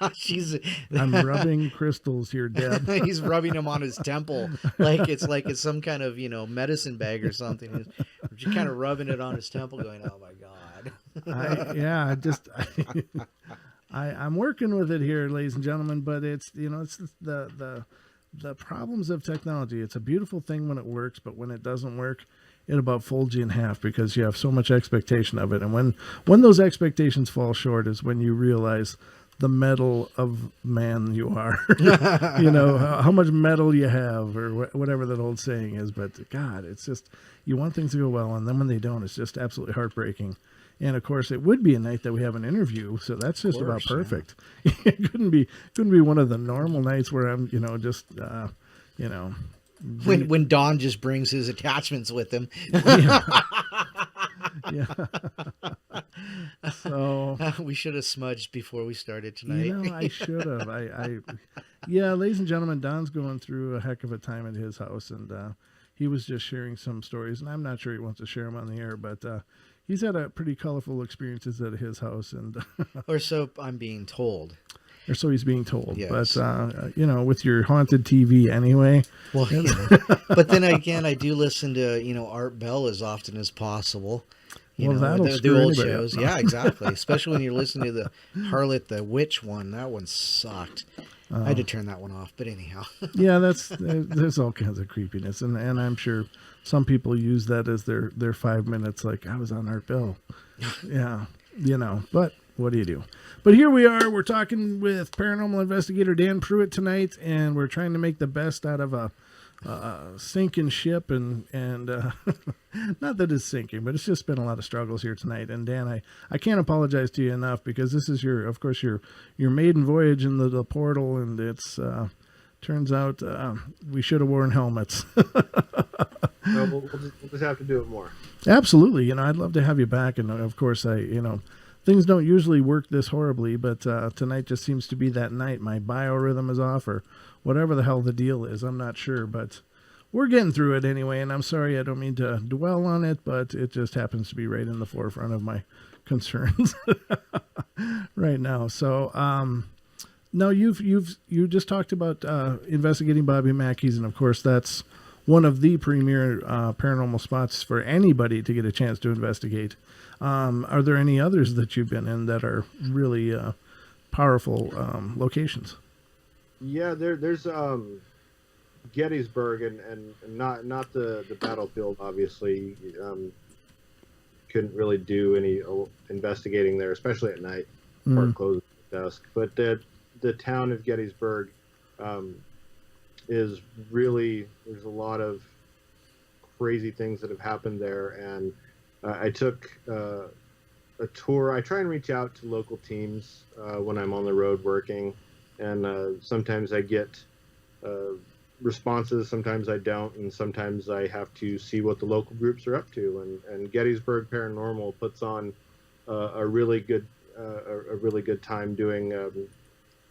rubbing crystals here, Deb. He's rubbing them on his temple like it's some kind of medicine bag or something. You're kind of rubbing it on his temple, going, "Oh my God." I'm working with it here, ladies and gentlemen. But it's it's the problems of technology. It's a beautiful thing when it works, but when it doesn't work, it about folds you in half because you have so much expectation of it. And when those expectations fall short is when you realize the metal of man you are. How much metal you have, or whatever that old saying is. But God, it's just, you want things to go well, and then when they don't, it's just absolutely heartbreaking. And of course, it would be a night that we have an interview, so that's just about perfect. Yeah. It couldn't be one of the normal nights where I'm, just, when Don just brings his attachments with him. Yeah. So we should have smudged before we started tonight. I should have. Yeah, ladies and gentlemen, Don's going through a heck of a time at his house, and he was just sharing some stories, and I'm not sure he wants to share them on the air, but he's had a pretty colorful experiences at his house, and or so I'm being told. Or so he's being told. Yes. But, with your haunted TV anyway. Well, but then again, I do listen to, Art Bell as often as possible. The old shows. Yeah, exactly. Especially when you're listening to the Harlot the Witch one. That one sucked. I had to turn that one off, but anyhow. Yeah, there's all kinds of creepiness. And I'm sure some people use that as their 5 minutes, like, I was on Art Bell. Yeah, but what do you do? But here we are. We're talking with paranormal investigator Dan Pruitt tonight, and we're trying to make the best out of a sinking ship, and not that it's sinking, but it's just been a lot of struggles here tonight. And Dan, I can't apologize to you enough, because this is your maiden voyage in the portal, and it's turns out we should have worn helmets. No, we'll just have to do it more. Absolutely. I'd love to have you back. And of course, things don't usually work this horribly, but tonight just seems to be that night. My biorhythm is off, or whatever the hell the deal is. I'm not sure, but we're getting through it anyway. And I'm sorry, I don't mean to dwell on it, but it just happens to be right in the forefront of my concerns right now. So, now you just talked about investigating Bobby Mackey's, and of course that's one of the premier paranormal spots for anybody to get a chance to investigate. Are there any others that you've been in that are really powerful locations? Yeah, there's Gettysburg, and not the battlefield. Obviously, couldn't really do any investigating there, especially at night, or closed at dusk. But the town of Gettysburg is really, there's a lot of crazy things that have happened there, and I took a tour. I try and reach out to local teams when I'm on the road working, and sometimes I get responses, sometimes I don't, and sometimes I have to see what the local groups are up to. And Gettysburg Paranormal puts on a really good time doing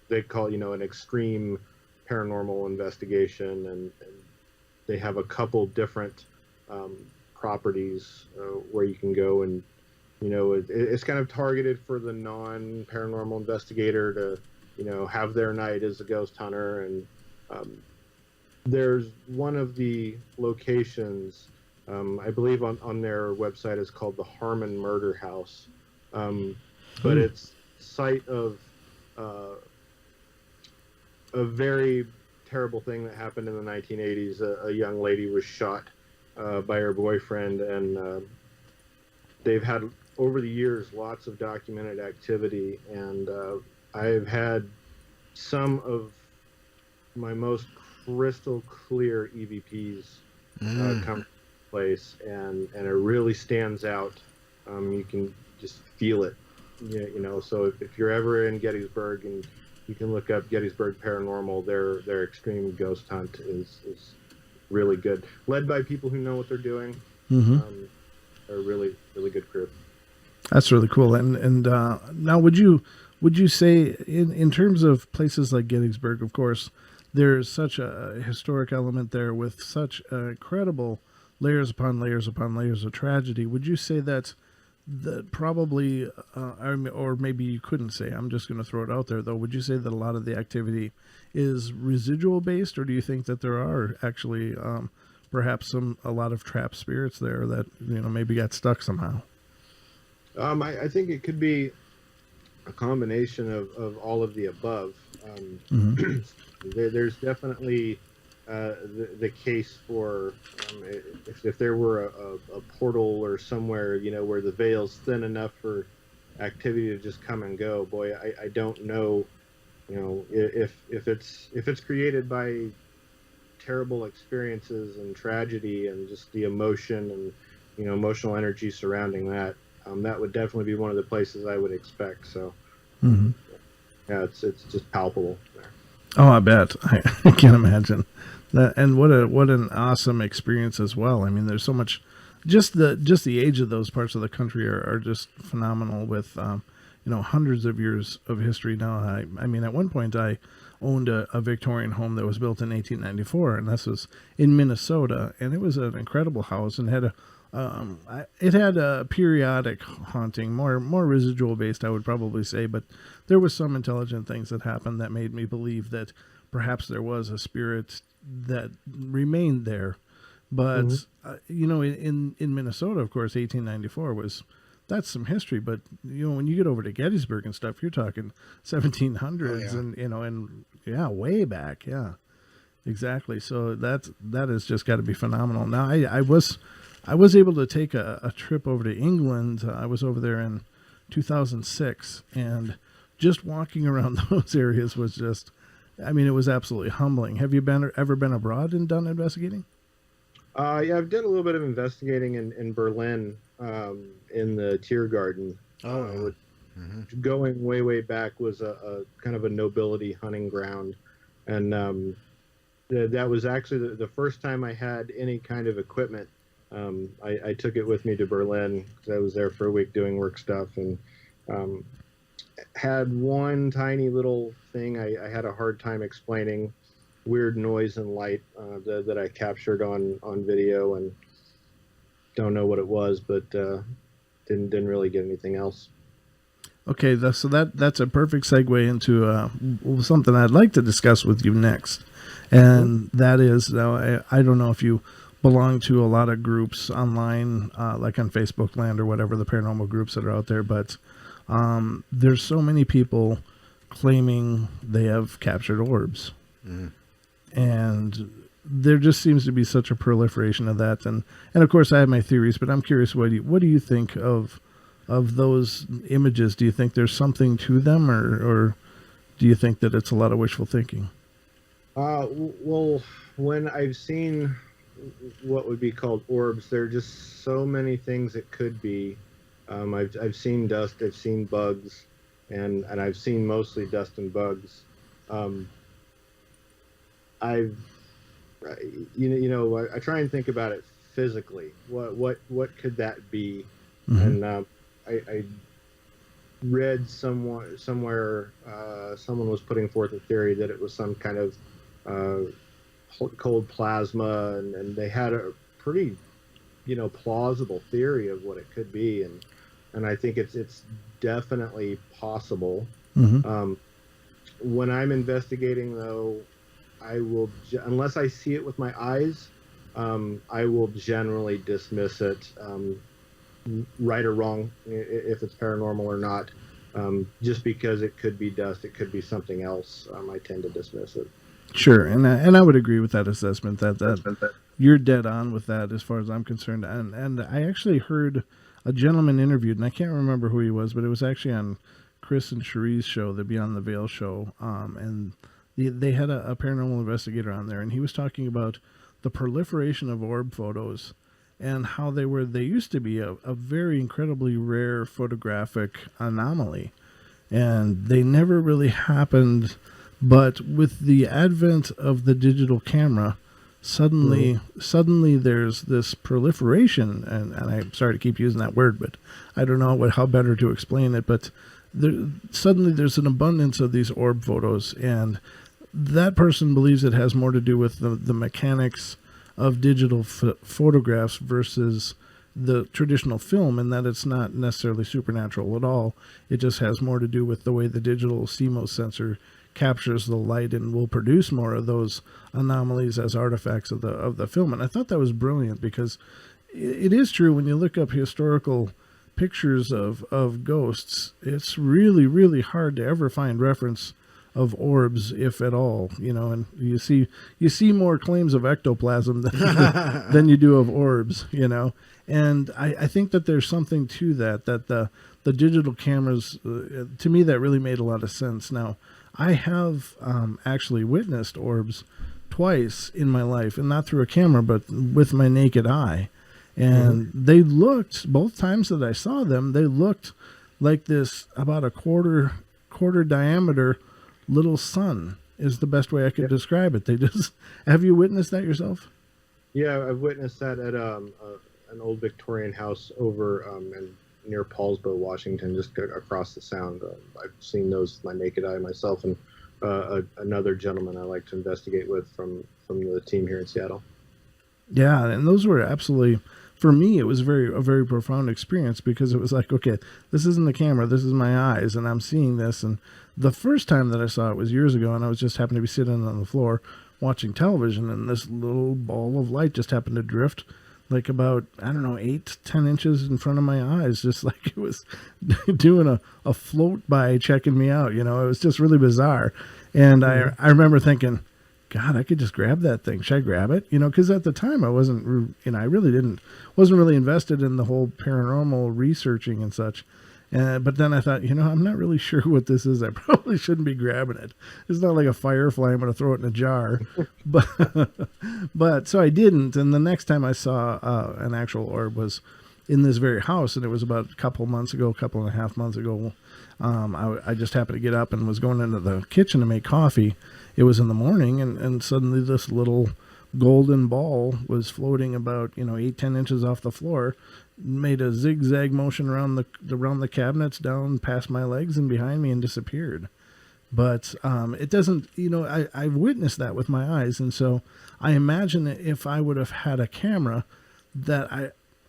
they call an extreme paranormal investigation, and they have a couple different properties where you can go, and it's kind of targeted for the non-paranormal investigator to have their night as a ghost hunter. And there's one of the locations, I believe on their website, is called the Harmon Murder House, but it's site of a very terrible thing that happened in the 1980s. A young lady was shot by her boyfriend, and they've had over the years lots of documented activity, and I've had some of my most crystal clear EVPs come to place, and it really stands out. You can just feel it, so if you're ever in Gettysburg, and you can look up Gettysburg Paranormal, their extreme ghost hunt is really good, led by people who know what they're doing. They're a really good crew. That's really cool. And now would you say in terms of places like Gettysburg, of course, there's such a historic element there with such incredible layers upon layers upon layers of tragedy. Would you say that probably, or maybe you couldn't say, I'm just going to throw it out there though, would you say that a lot of the activity is residual based, or do you think that there are actually perhaps a lot of trapped spirits there that maybe got stuck somehow? I think it could be a combination of all of the above. There's definitely the case for if there were a portal or somewhere where the veil's thin enough for activity to just come and go. Boy, I don't know if it's created by terrible experiences and tragedy and just the emotion and emotional energy surrounding that. That would definitely be one of the places I would expect. So yeah, it's just palpable there. Oh, I bet. I can't imagine that. And what an awesome experience as well. I mean, there's so much, just the age of those parts of the country are just phenomenal with, hundreds of years of history now. I mean, at one point I owned a Victorian home that was built in 1894, and this was in Minnesota, and it was an incredible house, and had a periodic haunting, more residual based, I would probably say, but there was some intelligent things that happened that made me believe that perhaps there was a spirit that remained there. But in Minnesota, of course, 1894 that's some history. But when you get over to Gettysburg and stuff, you're talking 1700s, and way back, exactly. So that has just got to be phenomenal. Now I was able to take a trip over to England. I was over there in 2006, and just walking around those areas was just, it was absolutely humbling. Have you ever been abroad and done investigating? Yeah, I've done a little bit of investigating in Berlin, in the Tiergarten. Going way back was a kind of a nobility hunting ground, and that was actually the first time I had any kind of equipment. I took it with me to Berlin because I was there for a week doing work stuff, and um, had one tiny little thing I had a hard time explaining, weird noise and light that I captured on video, and don't know what it was, but didn't really get anything else. Okay, so that's a perfect segue into something I'd like to discuss with you next, and that is, I don't know if you belong to a lot of groups online, like on Facebook Land or whatever, the paranormal groups that are out there, but there's so many people claiming they have captured orbs, and there just seems to be such a proliferation of that, and of course I have my theories, but I'm curious, what do you think of those images? Do you think there's something to them, or do you think that it's a lot of wishful thinking? Well, when I've seen what would be called orbs, there are just so many things it could be. I've seen dust, I've seen bugs, and I've seen mostly dust and bugs. I try and think about it physically. What could that be? And I read somewhere someone was putting forth a theory that it was some kind of cold plasma, and they had a pretty plausible theory of what it could be, and I think it's definitely possible. When I'm investigating, though, I will, unless I see it with my eyes, I will generally dismiss it, right or wrong, if it's paranormal or not. Just because it could be dust, it could be something else. I tend to dismiss it. Sure, and I would agree with that assessment. That you're dead on with that, as far as I'm concerned. And I actually heard a gentleman interviewed, and I can't remember who he was, but it was actually on Chris and Cherie's show, the Beyond the Veil show, and they had a paranormal investigator on there, and he was talking about the proliferation of orb photos and how they used to be a very incredibly rare photographic anomaly, and they never really happened. But with the advent of the digital camera, suddenly there's this proliferation, and I'm sorry to keep using that word, but I don't know how better to explain it, but suddenly there's an abundance of these orb photos, and that person believes it has more to do with the mechanics of digital photographs versus the traditional film, and that it's not necessarily supernatural at all. It just has more to do with the way the digital CMOS sensor captures the light and will produce more of those anomalies as artifacts of the film. And I thought that was brilliant, because it is true, when you look up historical pictures of ghosts, it's really, really hard to ever find reference of orbs, if at all, and you see more claims of ectoplasm than you do of orbs, and I think that there's something to that the digital cameras, to me, that really made a lot of sense. Now, I have actually witnessed orbs twice in my life, and not through a camera, but with my naked eye. And they looked, both times that I saw them, they looked like this about a quarter diameter little sun is the best way I could describe it. Have you witnessed that yourself? Yeah, I've witnessed that at an old Victorian house over near Paulsbo, Washington, just across the Sound. I've seen those with my naked eye myself, and another gentleman I like to investigate with from the team here in Seattle. Yeah, and those were absolutely, for me, it was a very profound experience, because it was like, okay, this isn't the camera, this is my eyes, and I'm seeing this. And the first time that I saw it was years ago, and I was just happened to be sitting on the floor watching television, and this little ball of light just happened to drift like about, 8-10 inches in front of my eyes, just like it was doing a float by, checking me out. It was just really bizarre. And I remember thinking, God, I could just grab that thing. Should I grab it? Because at the time I wasn't, I really wasn't really invested in the whole paranormal researching and such. But then I thought, I'm not really sure what this is. I probably shouldn't be grabbing it. It's not like a firefly. I'm going to throw it in a jar. But so I didn't. And the next time I saw an actual orb was in this very house, and it was about a couple and a half months ago. I just happened to get up and was going into the kitchen to make coffee, it was in the morning, and suddenly this little golden ball was floating about 8-10 inches off the floor, made a zigzag motion around the cabinets, down past my legs and behind me, and disappeared. But it doesn't, I've witnessed that with my eyes, and so I imagine that if I would have had a camera,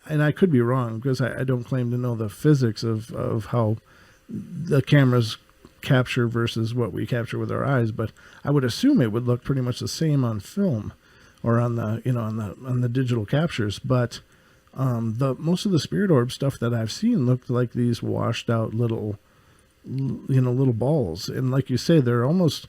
and I could be wrong because I don't claim to know the physics of how the cameras capture versus what we capture with our eyes, but I would assume it would look pretty much the same on film or on the digital captures. But the most of the spirit orb stuff that I've seen looked like these washed out little balls, and like you say, they're almost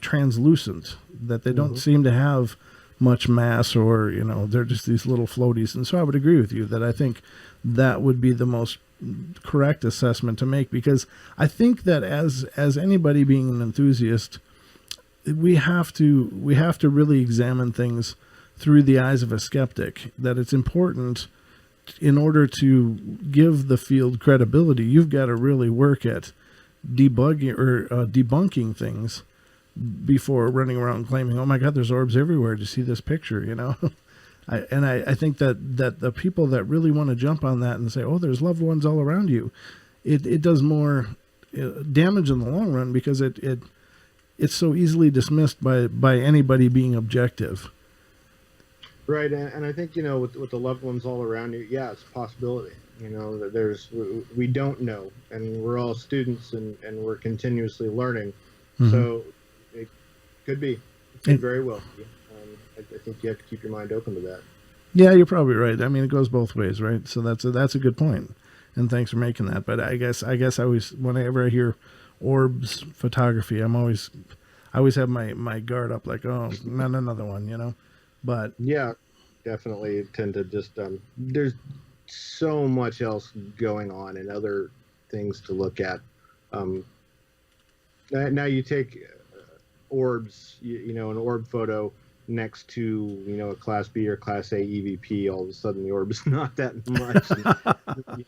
translucent, that they don't seem to have much mass, or they're just these little floaties. And so I would agree with you that I think that would be the most correct assessment to make, because I think that as anybody being an enthusiast, we have to really examine things through the eyes of a skeptic. That it's important, in order to give the field credibility, you've got to really work at debugging or debunking things before running around claiming, "Oh my God, there's orbs everywhere. Do you see this picture?" I think that the people that really want to jump on that and say, "Oh, there's loved ones all around you," it does more damage in the long run, because it's so easily dismissed by anybody being objective. Right, and I think with the loved ones all around you, yeah, it's a possibility. That we don't know, and we're all students, and we're continuously learning. So it could be, very well. I think you have to keep your mind open to that. Yeah, you're probably right. I mean, it goes both ways, right? So that's a good point, and thanks for making that. But I guess I always, whenever I hear orbs photography, I always have my guard up, like, oh, not another one, But yeah, definitely tend to just there's so much else going on and other things to look at. Now you take orbs, an orb photo next to a Class B or Class A EVP. All of a sudden, the orb is not that much.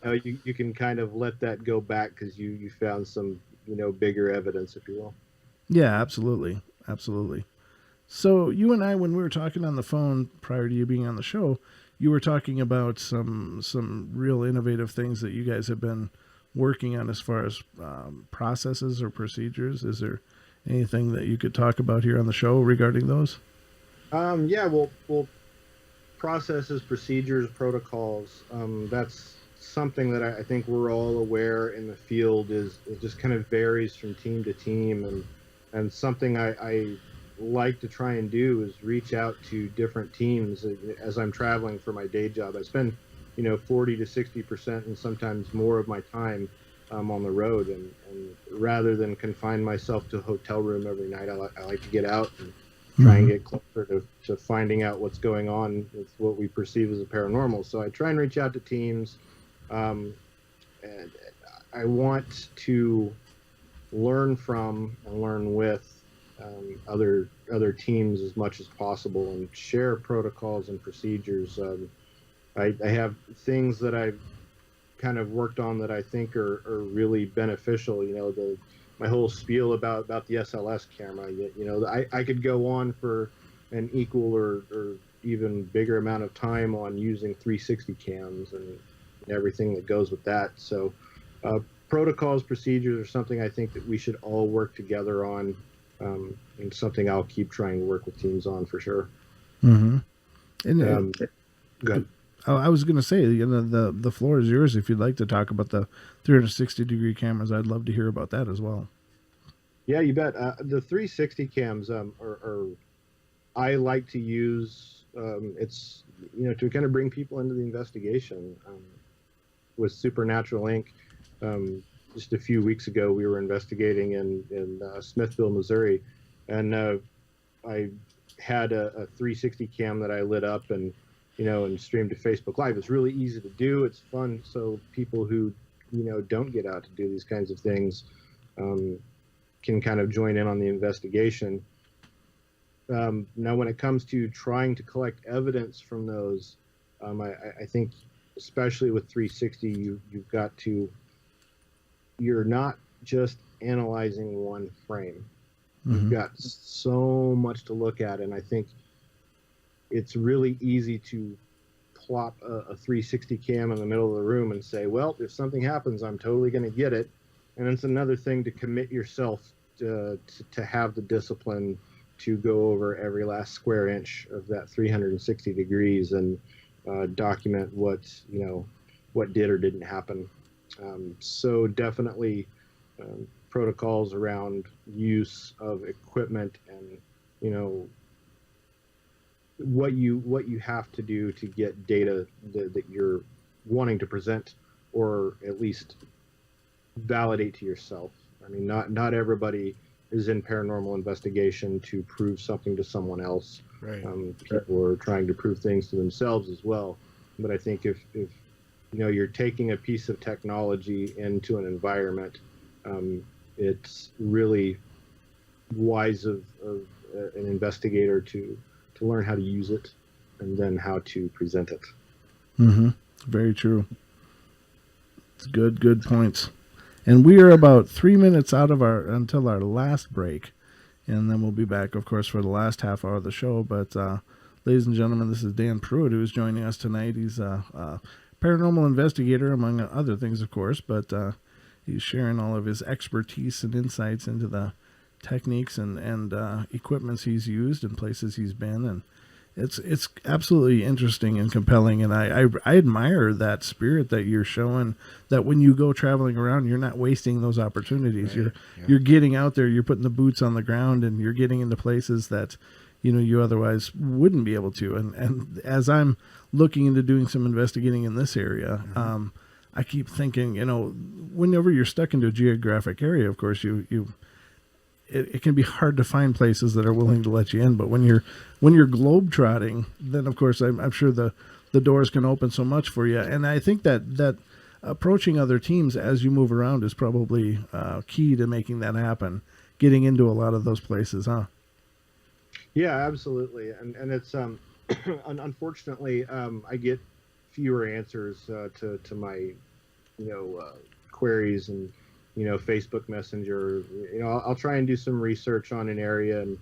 And, you can kind of let that go back because you found some bigger evidence, if you will. Yeah, absolutely. So you and I, when we were talking on the phone prior to you being on the show, you were talking about some real innovative things that you guys have been working on as far as processes or procedures. Is there anything that you could talk about here on the show regarding those? Yeah, well, processes, procedures, protocols. That's something that I think we're all aware in the field is just kind of varies from team to team, and something I like to try and do is reach out to different teams as I'm traveling for my day job. I spend 40 to 60% and sometimes more of my time on the road, and rather than confine myself to a hotel room every night, I like to get out and try and get closer to finding out what's going on with what we perceive as a paranormal. So I try and reach out to teams, and I want to learn from and learn with other teams as much as possible, and share protocols and procedures. I have things that I've kind of worked on that I think are really beneficial. My whole spiel about the SLS camera. I could go on for an equal or even bigger amount of time on using 360 cams and everything that goes with that. So protocols, procedures are something I think that we should all work together on. And something I'll keep trying to work with teams on for sure. Mm-hmm. And good. I was going to say, the floor is yours if you'd like to talk about the 360-degree cameras. I'd love to hear about that as well. Yeah, you bet. The 360 cams are I like to use. It's to kind of bring people into the investigation. With Supernatural Inc. Just a few weeks ago, we were investigating in Smithville, Missouri, and I had a 360 cam that I lit up and streamed to Facebook Live. It's really easy to do. It's fun, so people who don't get out to do these kinds of things can kind of join in on the investigation. Now, when it comes to trying to collect evidence from those, I think, especially with 360, you've got to. You're not just analyzing one frame. We've got so much to look at, and I think it's really easy to plop a 360 cam in the middle of the room and say, well, if something happens, I'm totally going to get it. And it's another thing to commit yourself to have the discipline to go over every last square inch of that 360 degrees and document what did or didn't happen. So definitely protocols around use of equipment and, what you have to do to get data that you're wanting to present, or at least validate to yourself. I mean, not everybody is in paranormal investigation to prove something to someone else. Right. People are trying to prove things to themselves as well. But I think if you're taking a piece of technology into an environment, it's really wise of an investigator to learn how to use it and then how to present it. Very true. It's good points. And we are about 3 minutes out of until our last break, and then we'll be back, of course, for the last half hour of the show. But ladies and gentlemen, this is Dan Pruitt, who is joining us tonight. He's a paranormal investigator, among other things, of course, but he's sharing all of his expertise and insights into the techniques and equipments he's used and places he's been, and it's absolutely interesting and compelling. And I admire that spirit that you're showing, that when you go traveling around, you're not wasting those opportunities. Right. You're getting out there, you're putting the boots on the ground, and you're getting into places that you otherwise wouldn't be able to. And as I'm looking into doing some investigating in this area, I keep thinking, whenever you're stuck into a geographic area, of course it can be hard to find places that are willing to let you in. But when you're globetrotting, then of course I'm sure the doors can open so much for you. And I think that approaching other teams as you move around is probably key to making that happen. Getting into a lot of those places, huh? Yeah, absolutely. And it's unfortunately I get fewer answers to my queries and Facebook Messenger. I'll try and do some research on an area, and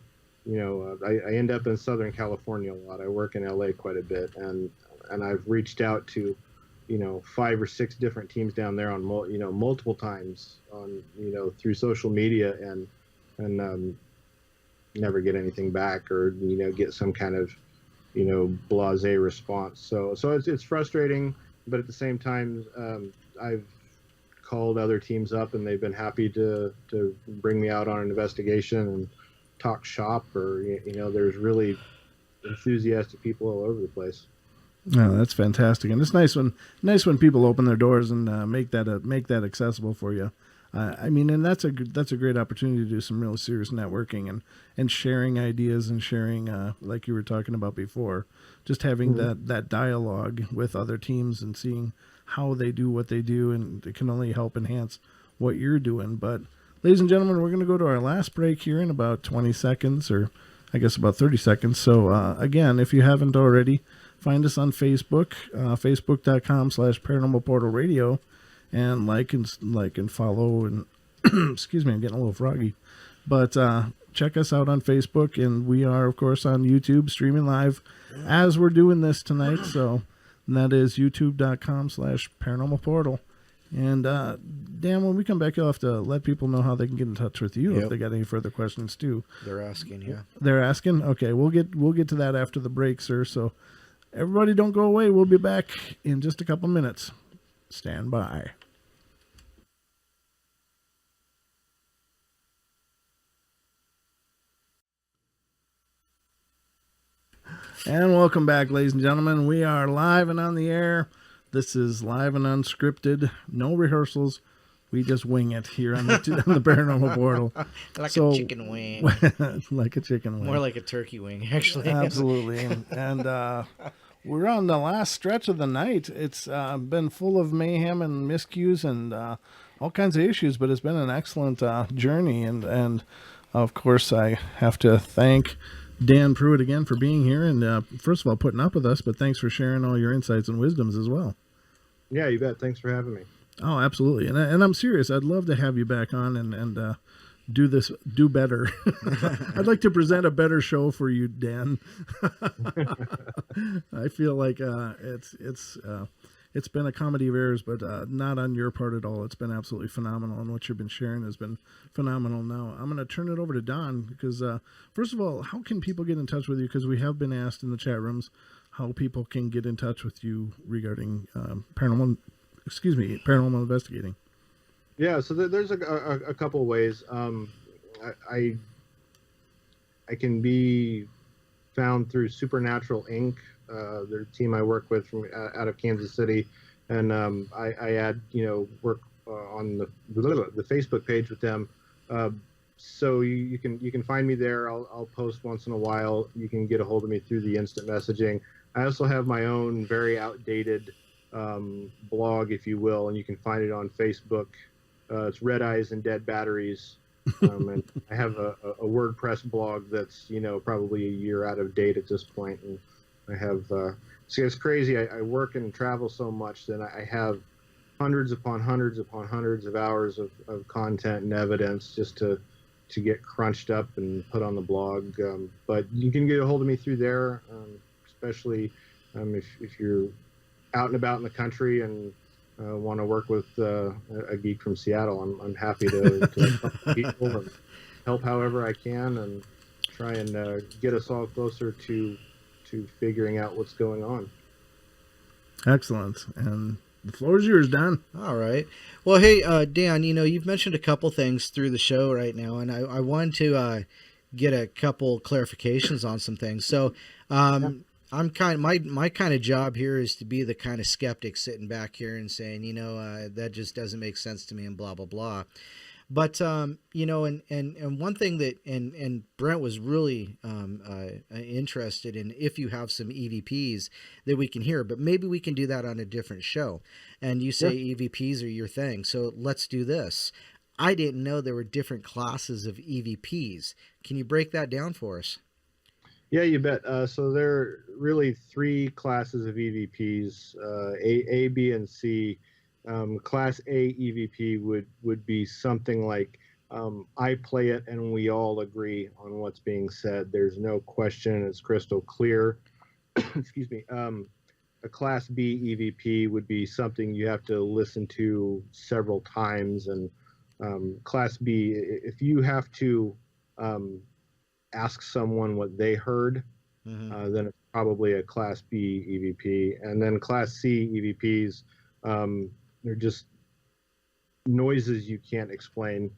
I end up in Southern California a lot. I work in LA quite a bit, and I've reached out to 5 or 6 different teams down there on multiple times on through social media, and never get anything back, or get some kind of blasé response. So it's frustrating, but at the same time I've called other teams up, and they've been happy to bring me out on an investigation and talk shop, or there's really enthusiastic people all over the place. Oh, that's fantastic. And it's nice when people open their doors and make that accessible for you. And that's a great opportunity to do some real serious networking and sharing ideas and sharing, like you were talking about before, just having that dialogue with other teams and seeing how they do what they do, and it can only help enhance what you're doing. But ladies and gentlemen, we're going to go to our last break here in about 20 seconds, or I guess about 30 seconds. So again, if you haven't already, find us on Facebook, facebook.com/Paranormal Portal Radio, and like and follow, and excuse me, I'm getting a little froggy, but check us out on Facebook, and we are of course on YouTube streaming live as we're doing this tonight. So that is youtube.com/Paranormal Portal. And Dan, when we come back, you'll have to let people know how they can get in touch with you if they got any further questions too. They're asking, yeah. They're asking? Okay, we'll get to that after the break, sir. So everybody don't go away. We'll be back in just a couple minutes. Stand by. And welcome back, ladies and gentlemen. We are live and on the air. This is live and unscripted. No rehearsals. We just wing it here on the Paranormal Portal. Like a chicken wing. Like a chicken wing. More like a turkey wing, actually. Absolutely. And we're on the last stretch of the night. It's been full of mayhem and miscues and all kinds of issues, but it's been an excellent journey. And of course, I have to thank Dan Pruitt again for being here, and first of all, putting up with us, but thanks for sharing all your insights and wisdoms as well. Yeah, you bet. Thanks for having me. Oh, absolutely. And I'm serious. I'd love to have you back on and do better. I'd like to present a better show for you, Dan. I feel like it's been a comedy of errors, but not on your part at all. It's been absolutely phenomenal, and what you've been sharing has been phenomenal. Now, I'm going to turn it over to Don because, first of all, how can people get in touch with you? Because we have been asked in the chat rooms how people can get in touch with you regarding paranormal investigating. Yeah, so there's a couple ways. I can be found through Supernatural Inc., their team I work with from out of Kansas City, and I add work on the Facebook page with them. So you can find me there. I'll post once in a while. You can get a hold of me through the instant messaging. I also have my own very outdated blog, if you will, and you can find it on Facebook. It's Red Eyes and Dead Batteries. And I have a WordPress blog that's probably a year out of date at this point. And I have see, it's crazy. I work and travel so much that I have hundreds upon hundreds upon hundreds of hours of content and evidence just to get crunched up and put on the blog. But you can get a hold of me through there, especially if you're out and about in the country and want to work with a geek from Seattle. I'm happy to help people and help however I can and try and get us all closer to figuring out what's going on. Excellent. And the floor is yours, Don. All right. Well, hey, Dan, you've mentioned a couple things through the show right now, and I wanted to get a couple clarifications on some things. So, I'm my kind of job here is to be the kind of skeptic sitting back here and saying, that just doesn't make sense to me and blah, blah, blah. But, and one thing that, and Brent was really interested in if you have some EVPs that we can hear, but maybe we can do that on a different show. And you say EVPs are your thing. So let's do this. I didn't know there were different classes of EVPs. Can you break that down for us? Yeah, you bet. So there are really three classes of EVPs, A, B, and C. Class A EVP would be something like I play it and we all agree on what's being said. There's no question. It's crystal clear. Excuse me. A Class B EVP would be something you have to listen to several times. And Class B, if you have to ask someone what they heard, then it's probably a Class B EVP. And then Class C EVPs, they're just noises you can't explain.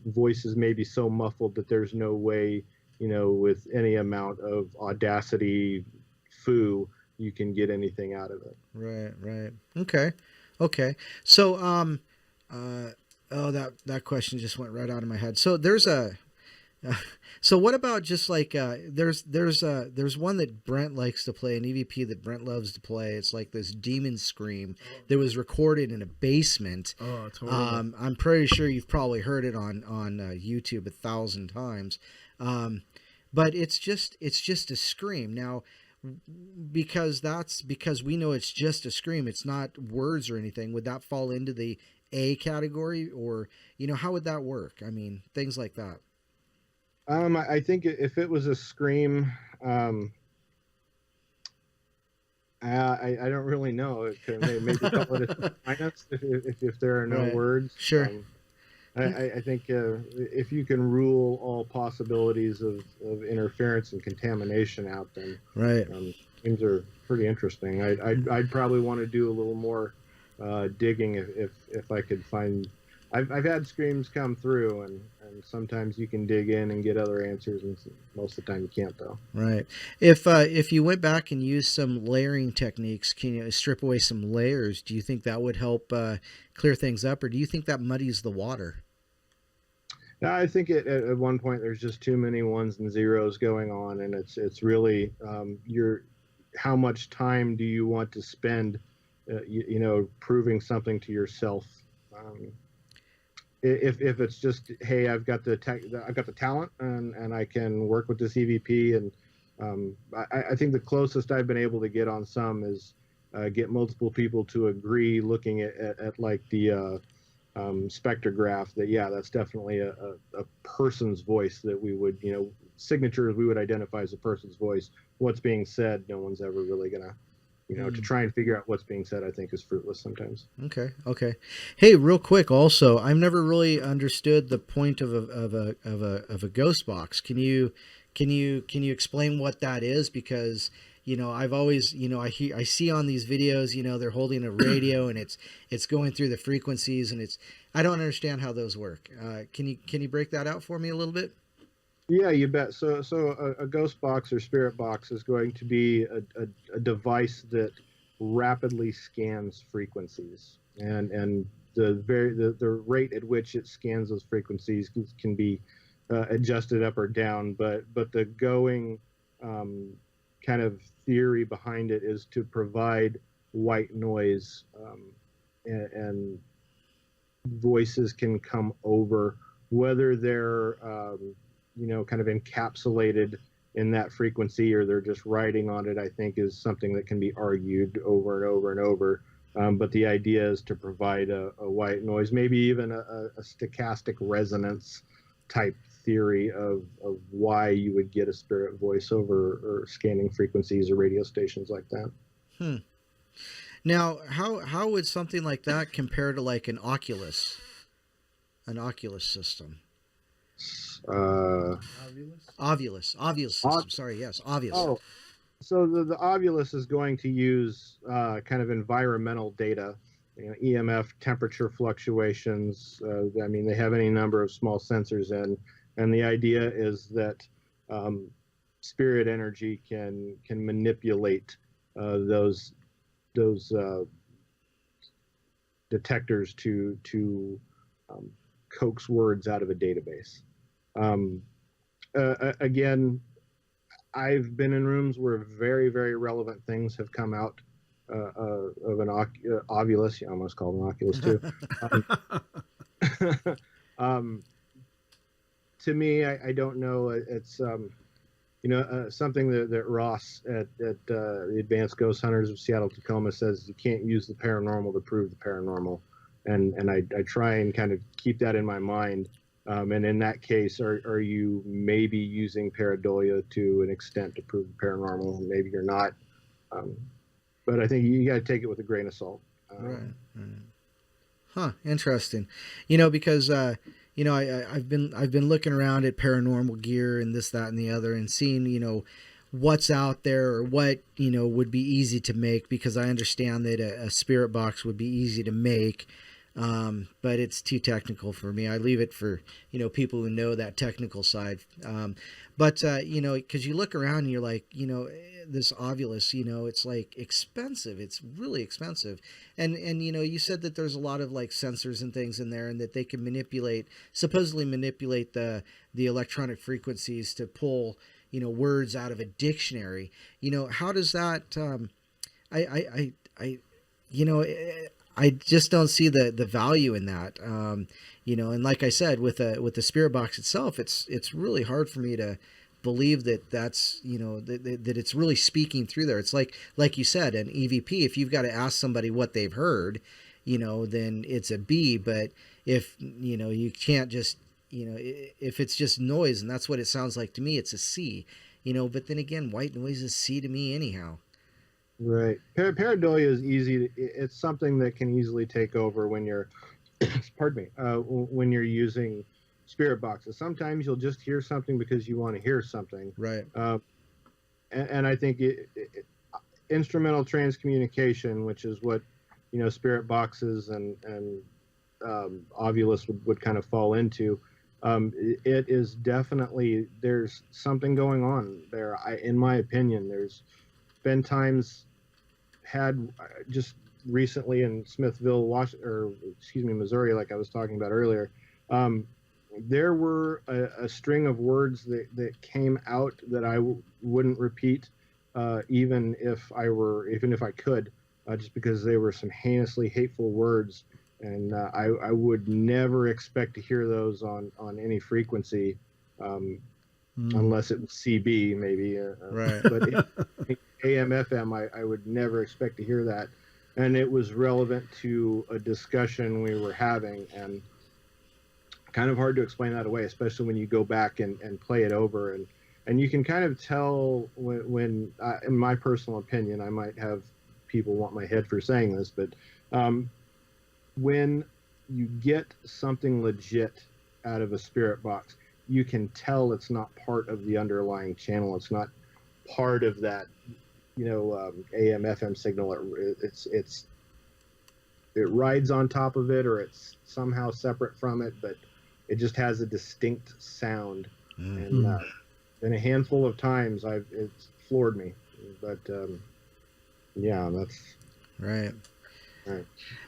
Voices may be so muffled that there's no way, with any amount of audacity, you can get anything out of it. Right. Okay. So, that question just went right out of my head. So there's so what about just like there's one that Brent likes to play, an EVP that Brent loves to play. It's like this demon scream that was recorded in a basement. Oh, totally. I'm pretty sure you've probably heard it on YouTube 1,000 times. But it's just a scream. Now, because we know it's just a scream, it's not words or anything. Would that fall into the A category, or how would that work? I mean, things like that. I think if it was a scream, I don't really know. It could maybe call it a minus if there are no words. Sure. I think if you can rule all possibilities of interference and contamination out, then things are pretty interesting. I'd probably want to do a little more digging if I could find. I've had screams come through, and sometimes you can dig in and get other answers, and most of the time you can't, though. Right. If you went back and used some layering techniques, can you strip away some layers? Do you think that would help clear things up, or do you think that muddies the water? Yeah, I think at one point there's just too many ones and zeros going on, and it's really how much time do you want to spend, proving something to yourself. If it's just, hey, I've got the talent and I can work with this EVP, and I think the closest I've been able to get on some is get multiple people to agree, looking at like the spectrograph, that that's definitely a person's voice that we would, signatures we would identify as a person's voice. What's being said, no one's ever really gonna, to try and figure out what's being said, I think is fruitless sometimes. Okay. Hey, real quick, also, I've never really understood the point of a ghost box. Can you explain what that is? Because I've always, I see on these videos, they're holding a radio and it's going through the frequencies, and I don't understand how those work. Can you break that out for me a little bit? Yeah, you bet. So a ghost box or spirit box is going to be a device that rapidly scans frequencies, and the rate at which it scans those frequencies can be adjusted up or down. But the going kind of theory behind it is to provide white noise, and voices can come over, whether they're kind of encapsulated in that frequency or they're just riding on it, I think is something that can be argued over and over and over. But the idea is to provide a white noise, maybe even a stochastic resonance type theory of why you would get a spirit voice over or scanning frequencies or radio stations like that. Now, how would something like that compare to like an Oculus system? Ovulus system. Sorry, yes, Ovulus. Oh, so the Ovulus is going to use kind of environmental data, EMF, temperature fluctuations. They have any number of small sensors in, and the idea is that spirit energy can manipulate those detectors to coax words out of a database. Again, I've been in rooms where very, very relevant things have come out of an Ovulus. You almost called an Oculus too. To me, I don't know. It's something that Ross at the Advanced Ghost Hunters of Seattle Tacoma says: you can't use the paranormal to prove the paranormal, and I try and kind of keep that in my mind. And in that case, are you maybe using pareidolia to an extent to prove the paranormal? Maybe you're not. But I think you got to take it with a grain of salt. Right. Huh. Interesting. Because I've been looking around at paranormal gear and this, that, and the other, and seeing what's out there or what would be easy to make, because I understand that a spirit box would be easy to make. But it's too technical for me. I leave it for, people who know that technical side. But because you look around and you're like, this Ovulus, it's like expensive. It's really expensive. And you said that there's a lot of like sensors and things in there, and that they can supposedly manipulate the electronic frequencies to pull, words out of a dictionary. How does that, I just don't see the value in that. And like I said, with the spirit box itself, it's really hard for me to believe that's, that it's really speaking through there. It's like you said, an EVP, if you've got to ask somebody what they've heard, then it's a B. But if, you can't just, if it's just noise, and that's what it sounds like to me, it's a C, but then again, white noise is C to me anyhow. Right. Pareidolia is easy. It's something that can easily take over when you're, pardon me, when you're using spirit boxes. Sometimes you'll just hear something because you want to hear something. Right. And I think instrumental transcommunication, which is what, spirit boxes and Ovulus would kind of fall into. It is definitely, there's something going on there. In my opinion, there's been times had just recently in Smithville, Missouri, like I was talking about earlier. There were a string of words that came out that I wouldn't repeat, even if I could, just because they were some heinously hateful words, and I would never expect to hear those on any frequency, unless it was CB maybe. Right. But AM, FM, I would never expect to hear that. and it was relevant to a discussion we were having, and kind of hard to explain that away, especially when you go back and play it over, and you can kind of tell when in my personal opinion, I might have people want my head for saying this, but when you get something legit out of a spirit box, you can tell it's not part of the underlying channel. It's not part of that, AM FM signal. It rides on top of it, or it's somehow separate from it, but it just has a distinct sound. Mm-hmm. And in a handful of times, it's floored me. But yeah, that's right. Right.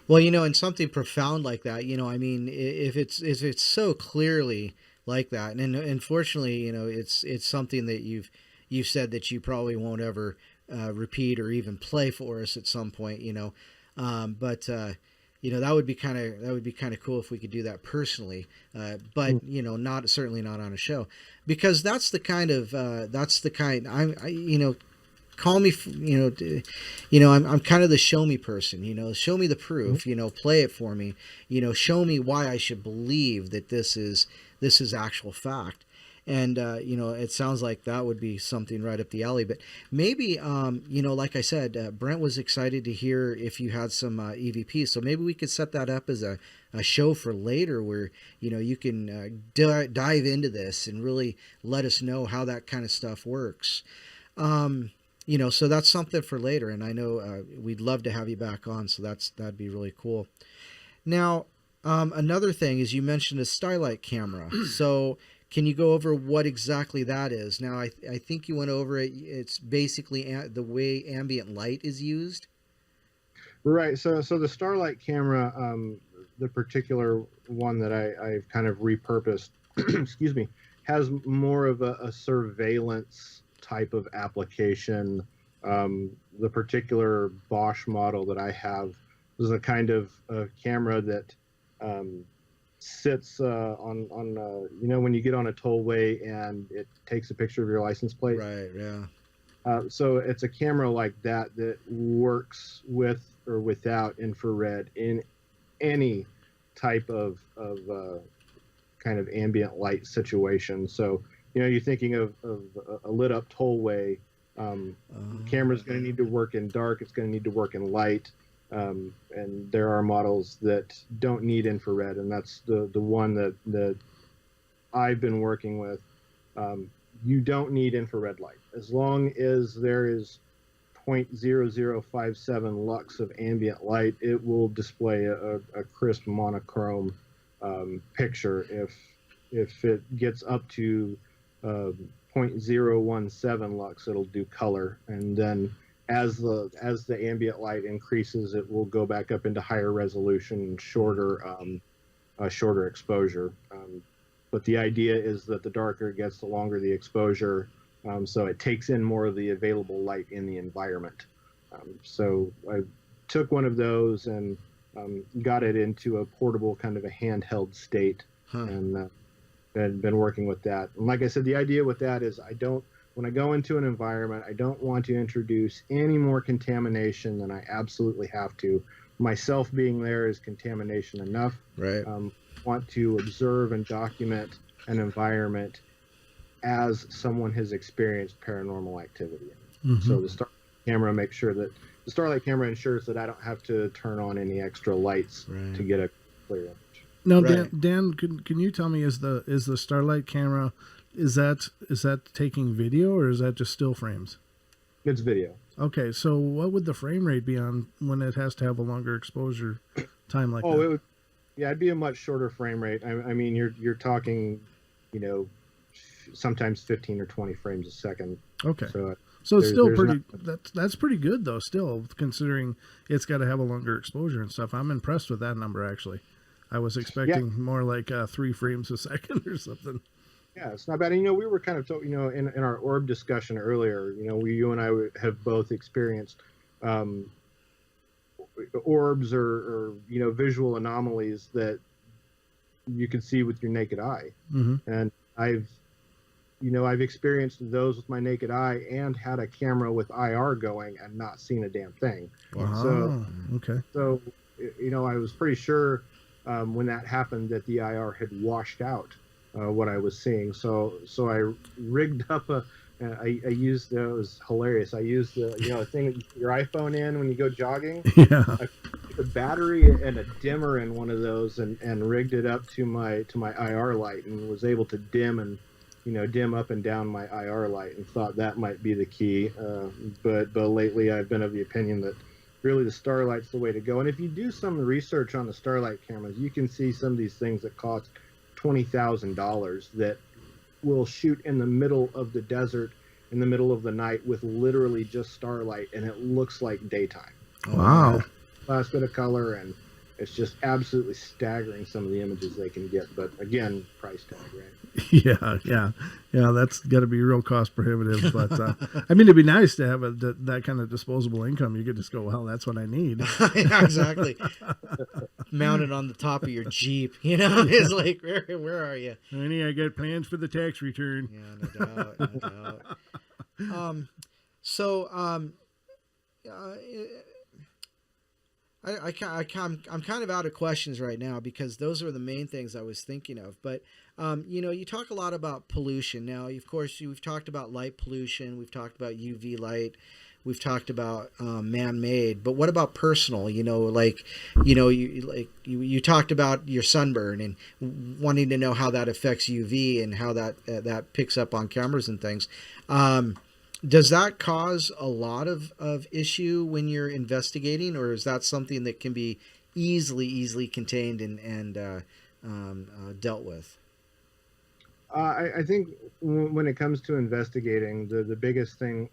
Well, and something profound like that, I mean, if it's so clearly like that, and unfortunately, it's something that you've said that you probably won't ever repeat or even play for us at some point, but that would be kind of cool if we could do that personally, but certainly not on a show, because that's the kind call me, I'm kind of the show me person, show me the proof, play it for me, show me why I should believe that this is actual fact. And, it sounds like that would be something right up the alley, but maybe, like I said, Brent was excited to hear if you had some EVPs. So maybe we could set that up as a show for later where, you can dive into this and really let us know how that kind of stuff works. So that's something for later. And I know we'd love to have you back on. So that'd be really cool. Now, another thing is you mentioned a Starlight camera. So can you go over what exactly that is? Now, I think you went over it. It's basically the way ambient light is used. Right. So the Starlight camera, the particular one that I've kind of repurposed, excuse me, has more of a surveillance type of application. The particular Bosch model that I have is a kind of camera that sits on when you get on a tollway and it takes a picture of your license plate. Right. Yeah. So it's a camera like that works with or without infrared in any type of kind of ambient light situation. So you're thinking of a lit up tollway. Camera's going to need to work in dark. It's going to need to work in light. And there are models that don't need infrared, and that's the one that I've been working with. You don't need infrared light. As long as there is 0.0057 lux of ambient light, it will display a crisp monochrome picture. If it gets up to 0.017 lux, it'll do color, and then as the ambient light increases, it will go back up into higher resolution, shorter exposure. But the idea is that the darker it gets, the longer the exposure, so it takes in more of the available light in the environment. So I took one of those and got it into a portable kind of a handheld state, and been working with that. And like I said, the idea with that is when I go into an environment, I don't want to introduce any more contamination than I absolutely have to. Myself being there is contamination enough. Right. Want to observe and document an environment as someone has experienced paranormal activity. Mm-hmm. So the Starlight camera ensures that I don't have to turn on any extra lights to get a clear image. Now, Dan, can you tell me, is the Starlight camera, is that taking video or is that just still frames? It's video. Okay, so what would the frame rate be on when it has to have a longer exposure time like that? It would, it'd be a much shorter frame rate. I mean, you're talking, sometimes 15 or 20 frames a second. Okay. So it's still pretty. That's pretty good though. Still, considering it's got to have a longer exposure and stuff. I'm impressed with that number actually. I was expecting more like 3 frames a second or something. Yeah, it's not bad. And, we were kind of talking, in our orb discussion earlier, you and I have both experienced orbs or visual anomalies that you can see with your naked eye. Mm-hmm. And I've I've experienced those with my naked eye and had a camera with IR going and not seen a damn thing. Wow. So, Okay. So, I was pretty sure when that happened that the IR had washed out what I was seeing. So I rigged up I used, it was hilarious. I used the, a thing that you put your iPhone in when you go jogging. Yeah. I put a battery and a dimmer in one of those and rigged it up to my IR light and was able to dim up and down my IR light and thought that might be the key. But lately I've been of the opinion that really the Starlight's the way to go. And if you do some research on the Starlight cameras, you can see some of these things that cost $20,000 that will shoot in the middle of the desert in the middle of the night with literally just starlight, and it looks like daytime. Wow. Last bit of color, and it's just absolutely staggering some of the images they can get. But again, price tag, right? Yeah. That's got to be real cost prohibitive. But I mean, it'd be nice to have that kind of disposable income. You could just go, well, that's what I need. Yeah, exactly. Mounted on the top of your Jeep, it's like, where are you? Honey, I got plans for the tax return. Yeah, no doubt. I'm kind of out of questions right now because those are the main things I was thinking of. But, you talk a lot about pollution. Now, of course, we've talked about light pollution. We've talked about UV light. We've talked about man-made. But what about personal? You talked about your sunburn and wanting to know how that affects UV and how that picks up on cameras and things. Does that cause a lot of issue when you're investigating, or is that something that can be easily contained and dealt with? I think when it comes to investigating, the biggest thing,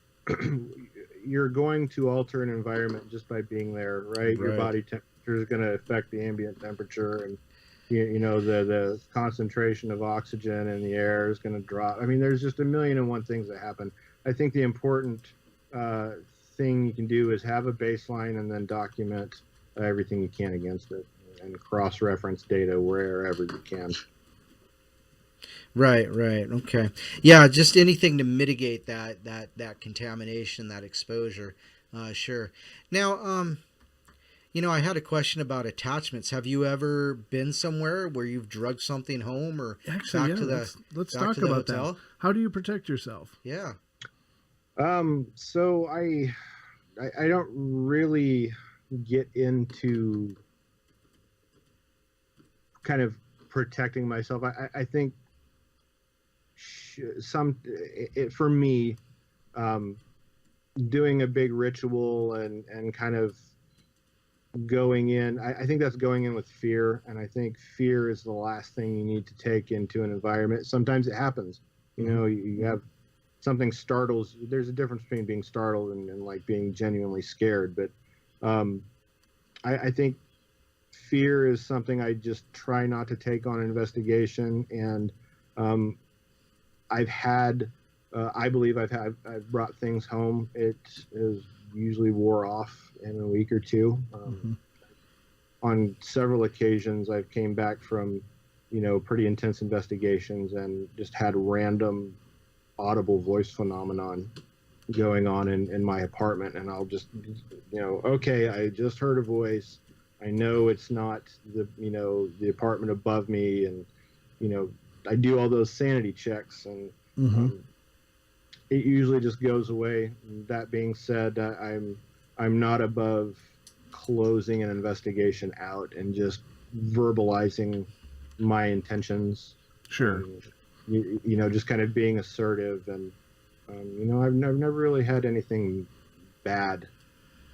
you're going to alter an environment just by being there, right? Your body temperature is going to affect the ambient temperature, and the concentration of oxygen in the air is going to drop. I mean, there's just a million and one things that happen. I think the important thing you can do is have a baseline and then document everything you can against it and cross-reference data wherever you can. Right. Okay. Yeah, just anything to mitigate that contamination, that exposure. Sure. Now, I had a question about attachments. Have you ever been somewhere where you've drugged something home or actually, back to the let's talk about that. How do you protect yourself? Yeah. So I don't really get into kind of protecting myself. I think for me, doing a big ritual and kind of going in, I think that's going in with fear, and I think fear is the last thing you need to take into an environment. Sometimes it happens, you have something startles. There's a difference between being startled and like being genuinely scared, but I think fear is something I just try not to take on an investigation. And I believe I've brought things home. It is usually wore off in a week or two. On several occasions, I've came back from, pretty intense investigations and just had random audible voice phenomenon going on in my apartment, and I'll just, okay, I just heard a voice. I know it's not the apartment above me, and I do all those sanity checks, and it usually just goes away. That being said, I'm not above closing an investigation out and just verbalizing my intentions. Sure. Just kind of being assertive, and I've never really had anything bad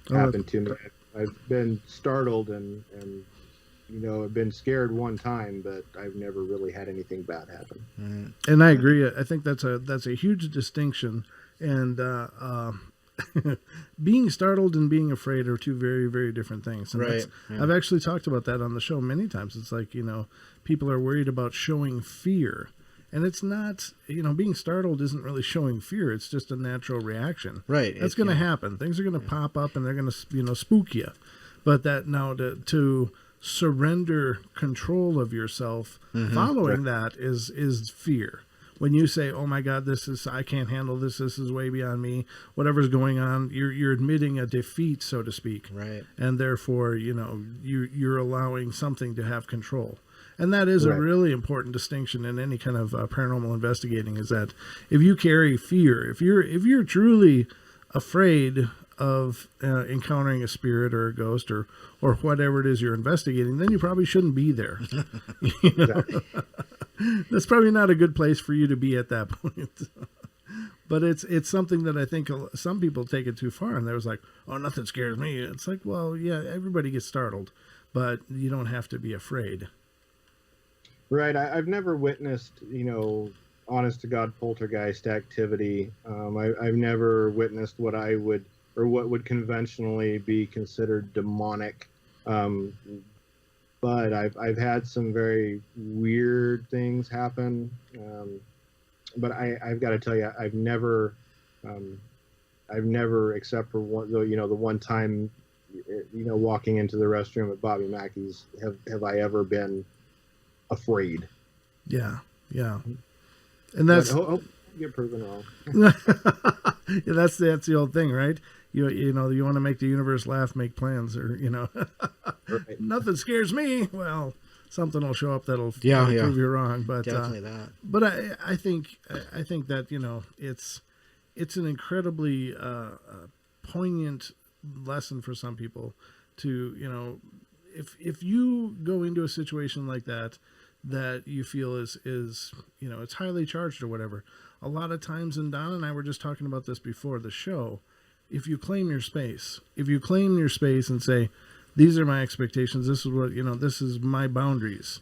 happen to me. I've been startled and I've been scared one time, but I've never really had anything bad happen. And I agree. I think that's a huge distinction. And being startled and being afraid are two very, very different things. And right. I've actually talked about that on the show many times. It's like, people are worried about showing fear. And it's not, being startled isn't really showing fear. It's just a natural reaction. Right. That's going to happen. Things are going to pop up and they're going to, spook you. But that now to surrender control of yourself following that is fear. when you say, "Oh my God, I can't handle this. This is way beyond me." Whatever's going on, you're admitting a defeat, so to speak, right? And therefore, you're allowing something to have control. And that is a really important distinction in any kind of paranormal investigating. Is that if you carry fear, if you're truly afraid of encountering a spirit or a ghost or whatever it is you're investigating, then you probably shouldn't be there. That's probably not a good place for you to be at that point. But it's something that I think some people take it too far, and there's like, "Oh, nothing scares me." It's like, well, yeah, everybody gets startled, but you don't have to be afraid. Right. I've never witnessed, honest to God poltergeist activity. I've never witnessed what would conventionally be considered demonic. But I've had some very weird things happen. But I've got to tell you, I've never, except for the one time, walking into the restroom at Bobby Mackey's, have I ever been afraid. Yeah. And that's hope you get proven wrong. Yeah, that's the old thing, right? You want to make the universe laugh, make plans, or Right. Nothing scares me. Well, something will show up that'll prove you wrong. But definitely that. But I think that it's an incredibly poignant lesson for some people to if you go into a situation like that you feel is it's highly charged or whatever. A lot of times, and Don and I were just talking about this before the show, if you claim your space and say, these are my expectations, this is what, this is my boundaries,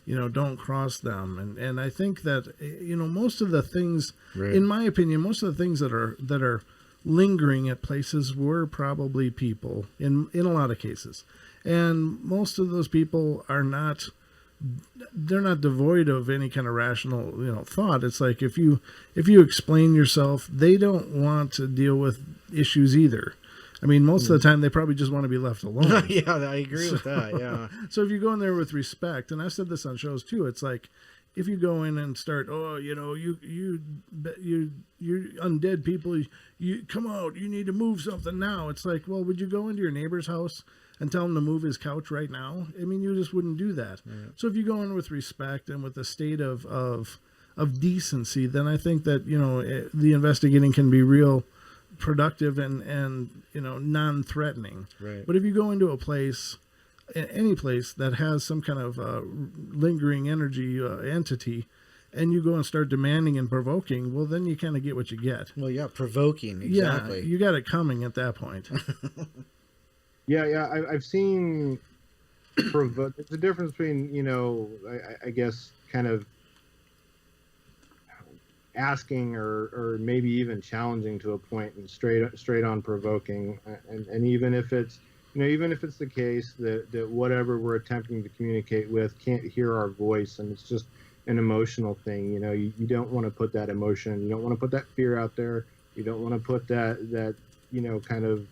don't cross them. And I think that, most of the things, in my opinion, most of the things that are lingering at places were probably people in a lot of cases. And most of those people they're not devoid of any kind of rational, thought. It's like if you explain yourself, they don't want to deal with issues either. I mean, most of the time they probably just want to be left alone. Yeah, I agree with that. Yeah. So if you go in there with respect, and I've said this on shows too, it's like if you go in and start, you undead people, you come out, you need to move something now. It's like, well, would you go into your neighbor's house and tell him to move his couch right now? I mean, you just wouldn't do that. Yeah. So if you go in with respect and with a state of decency, then I think that, the investigating can be real productive and non-threatening. Right. But if you go into a place, any place that has some kind of lingering energy entity, and you go and start demanding and provoking, well, then you kind of get what you get. Well, yeah, provoking, exactly. Yeah, you got it coming at that point. Yeah, I've seen provoke. There's a difference between, I guess, kind of asking or maybe even challenging to a point, and straight on provoking, and even if it's the case that whatever we're attempting to communicate with can't hear our voice, and it's just an emotional thing, you don't want to put that emotion, you don't want to put that fear out there, you don't want to put that kind of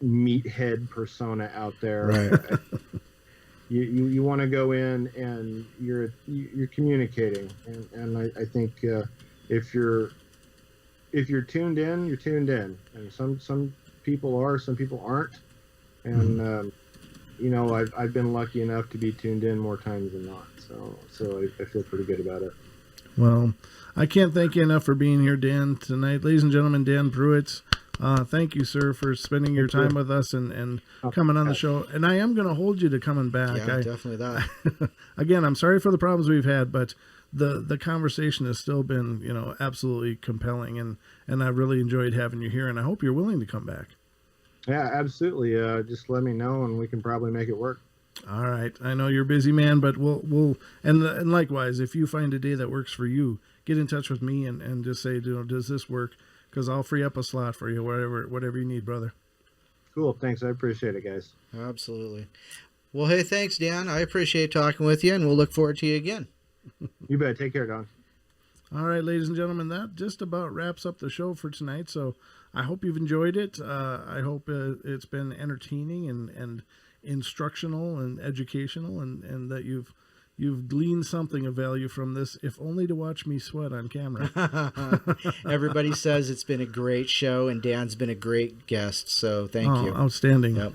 meathead persona out there. Right. You want to go in and you're communicating, and I think if you're tuned in, you're tuned in, and some people are, some people aren't, and I've been lucky enough to be tuned in more times than not, so I feel pretty good about it. Well, I can't thank you enough for being here, Dan, tonight. Ladies and gentlemen, Dan Pruitt, thank you, sir, for spending your time with us and coming on the show. And I am going to hold you to coming back. Yeah, definitely that. Again, I'm sorry for the problems we've had, but the conversation has still been, absolutely compelling, and I really enjoyed having you here, and I hope you're willing to come back. Yeah, absolutely. Just let me know, and we can probably make it work. All right. I know you're a busy man, but we'll and likewise, if you find a day that works for you, get in touch with me and just say, does this work? Because I'll free up a slot for you, whatever you need, brother. Cool. Thanks. I appreciate it, guys. Absolutely. Well, hey, thanks, Dan. I appreciate talking with you, and we'll look forward to you again. You bet. Take care, Don. All right, ladies and gentlemen, that just about wraps up the show for tonight. So I hope you've enjoyed it. I hope it's been entertaining and instructional and educational, and that you've you've gleaned something of value from this, if only to watch me sweat on camera. Everybody says it's been a great show, and Dan's been a great guest, so thank you. Outstanding. Yep.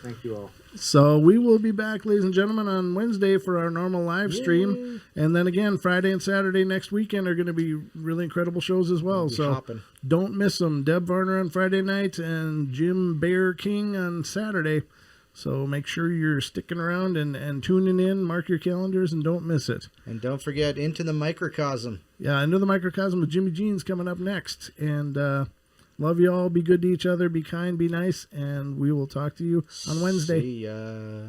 Thank you all. So we will be back, ladies and gentlemen, on Wednesday for our normal live stream. Yay. And then again, Friday and Saturday next weekend are going to be really incredible shows as well. So don't miss them. Deb Varner on Friday night and Jim Bear King on Saturday. So make sure you're sticking around and tuning in. Mark your calendars and don't miss it. And don't forget Into the Microcosm. Yeah, Into the Microcosm with Jimmy Jean's coming up next. And love you all. Be good to each other. Be kind. Be nice. And we will talk to you on Wednesday. See ya.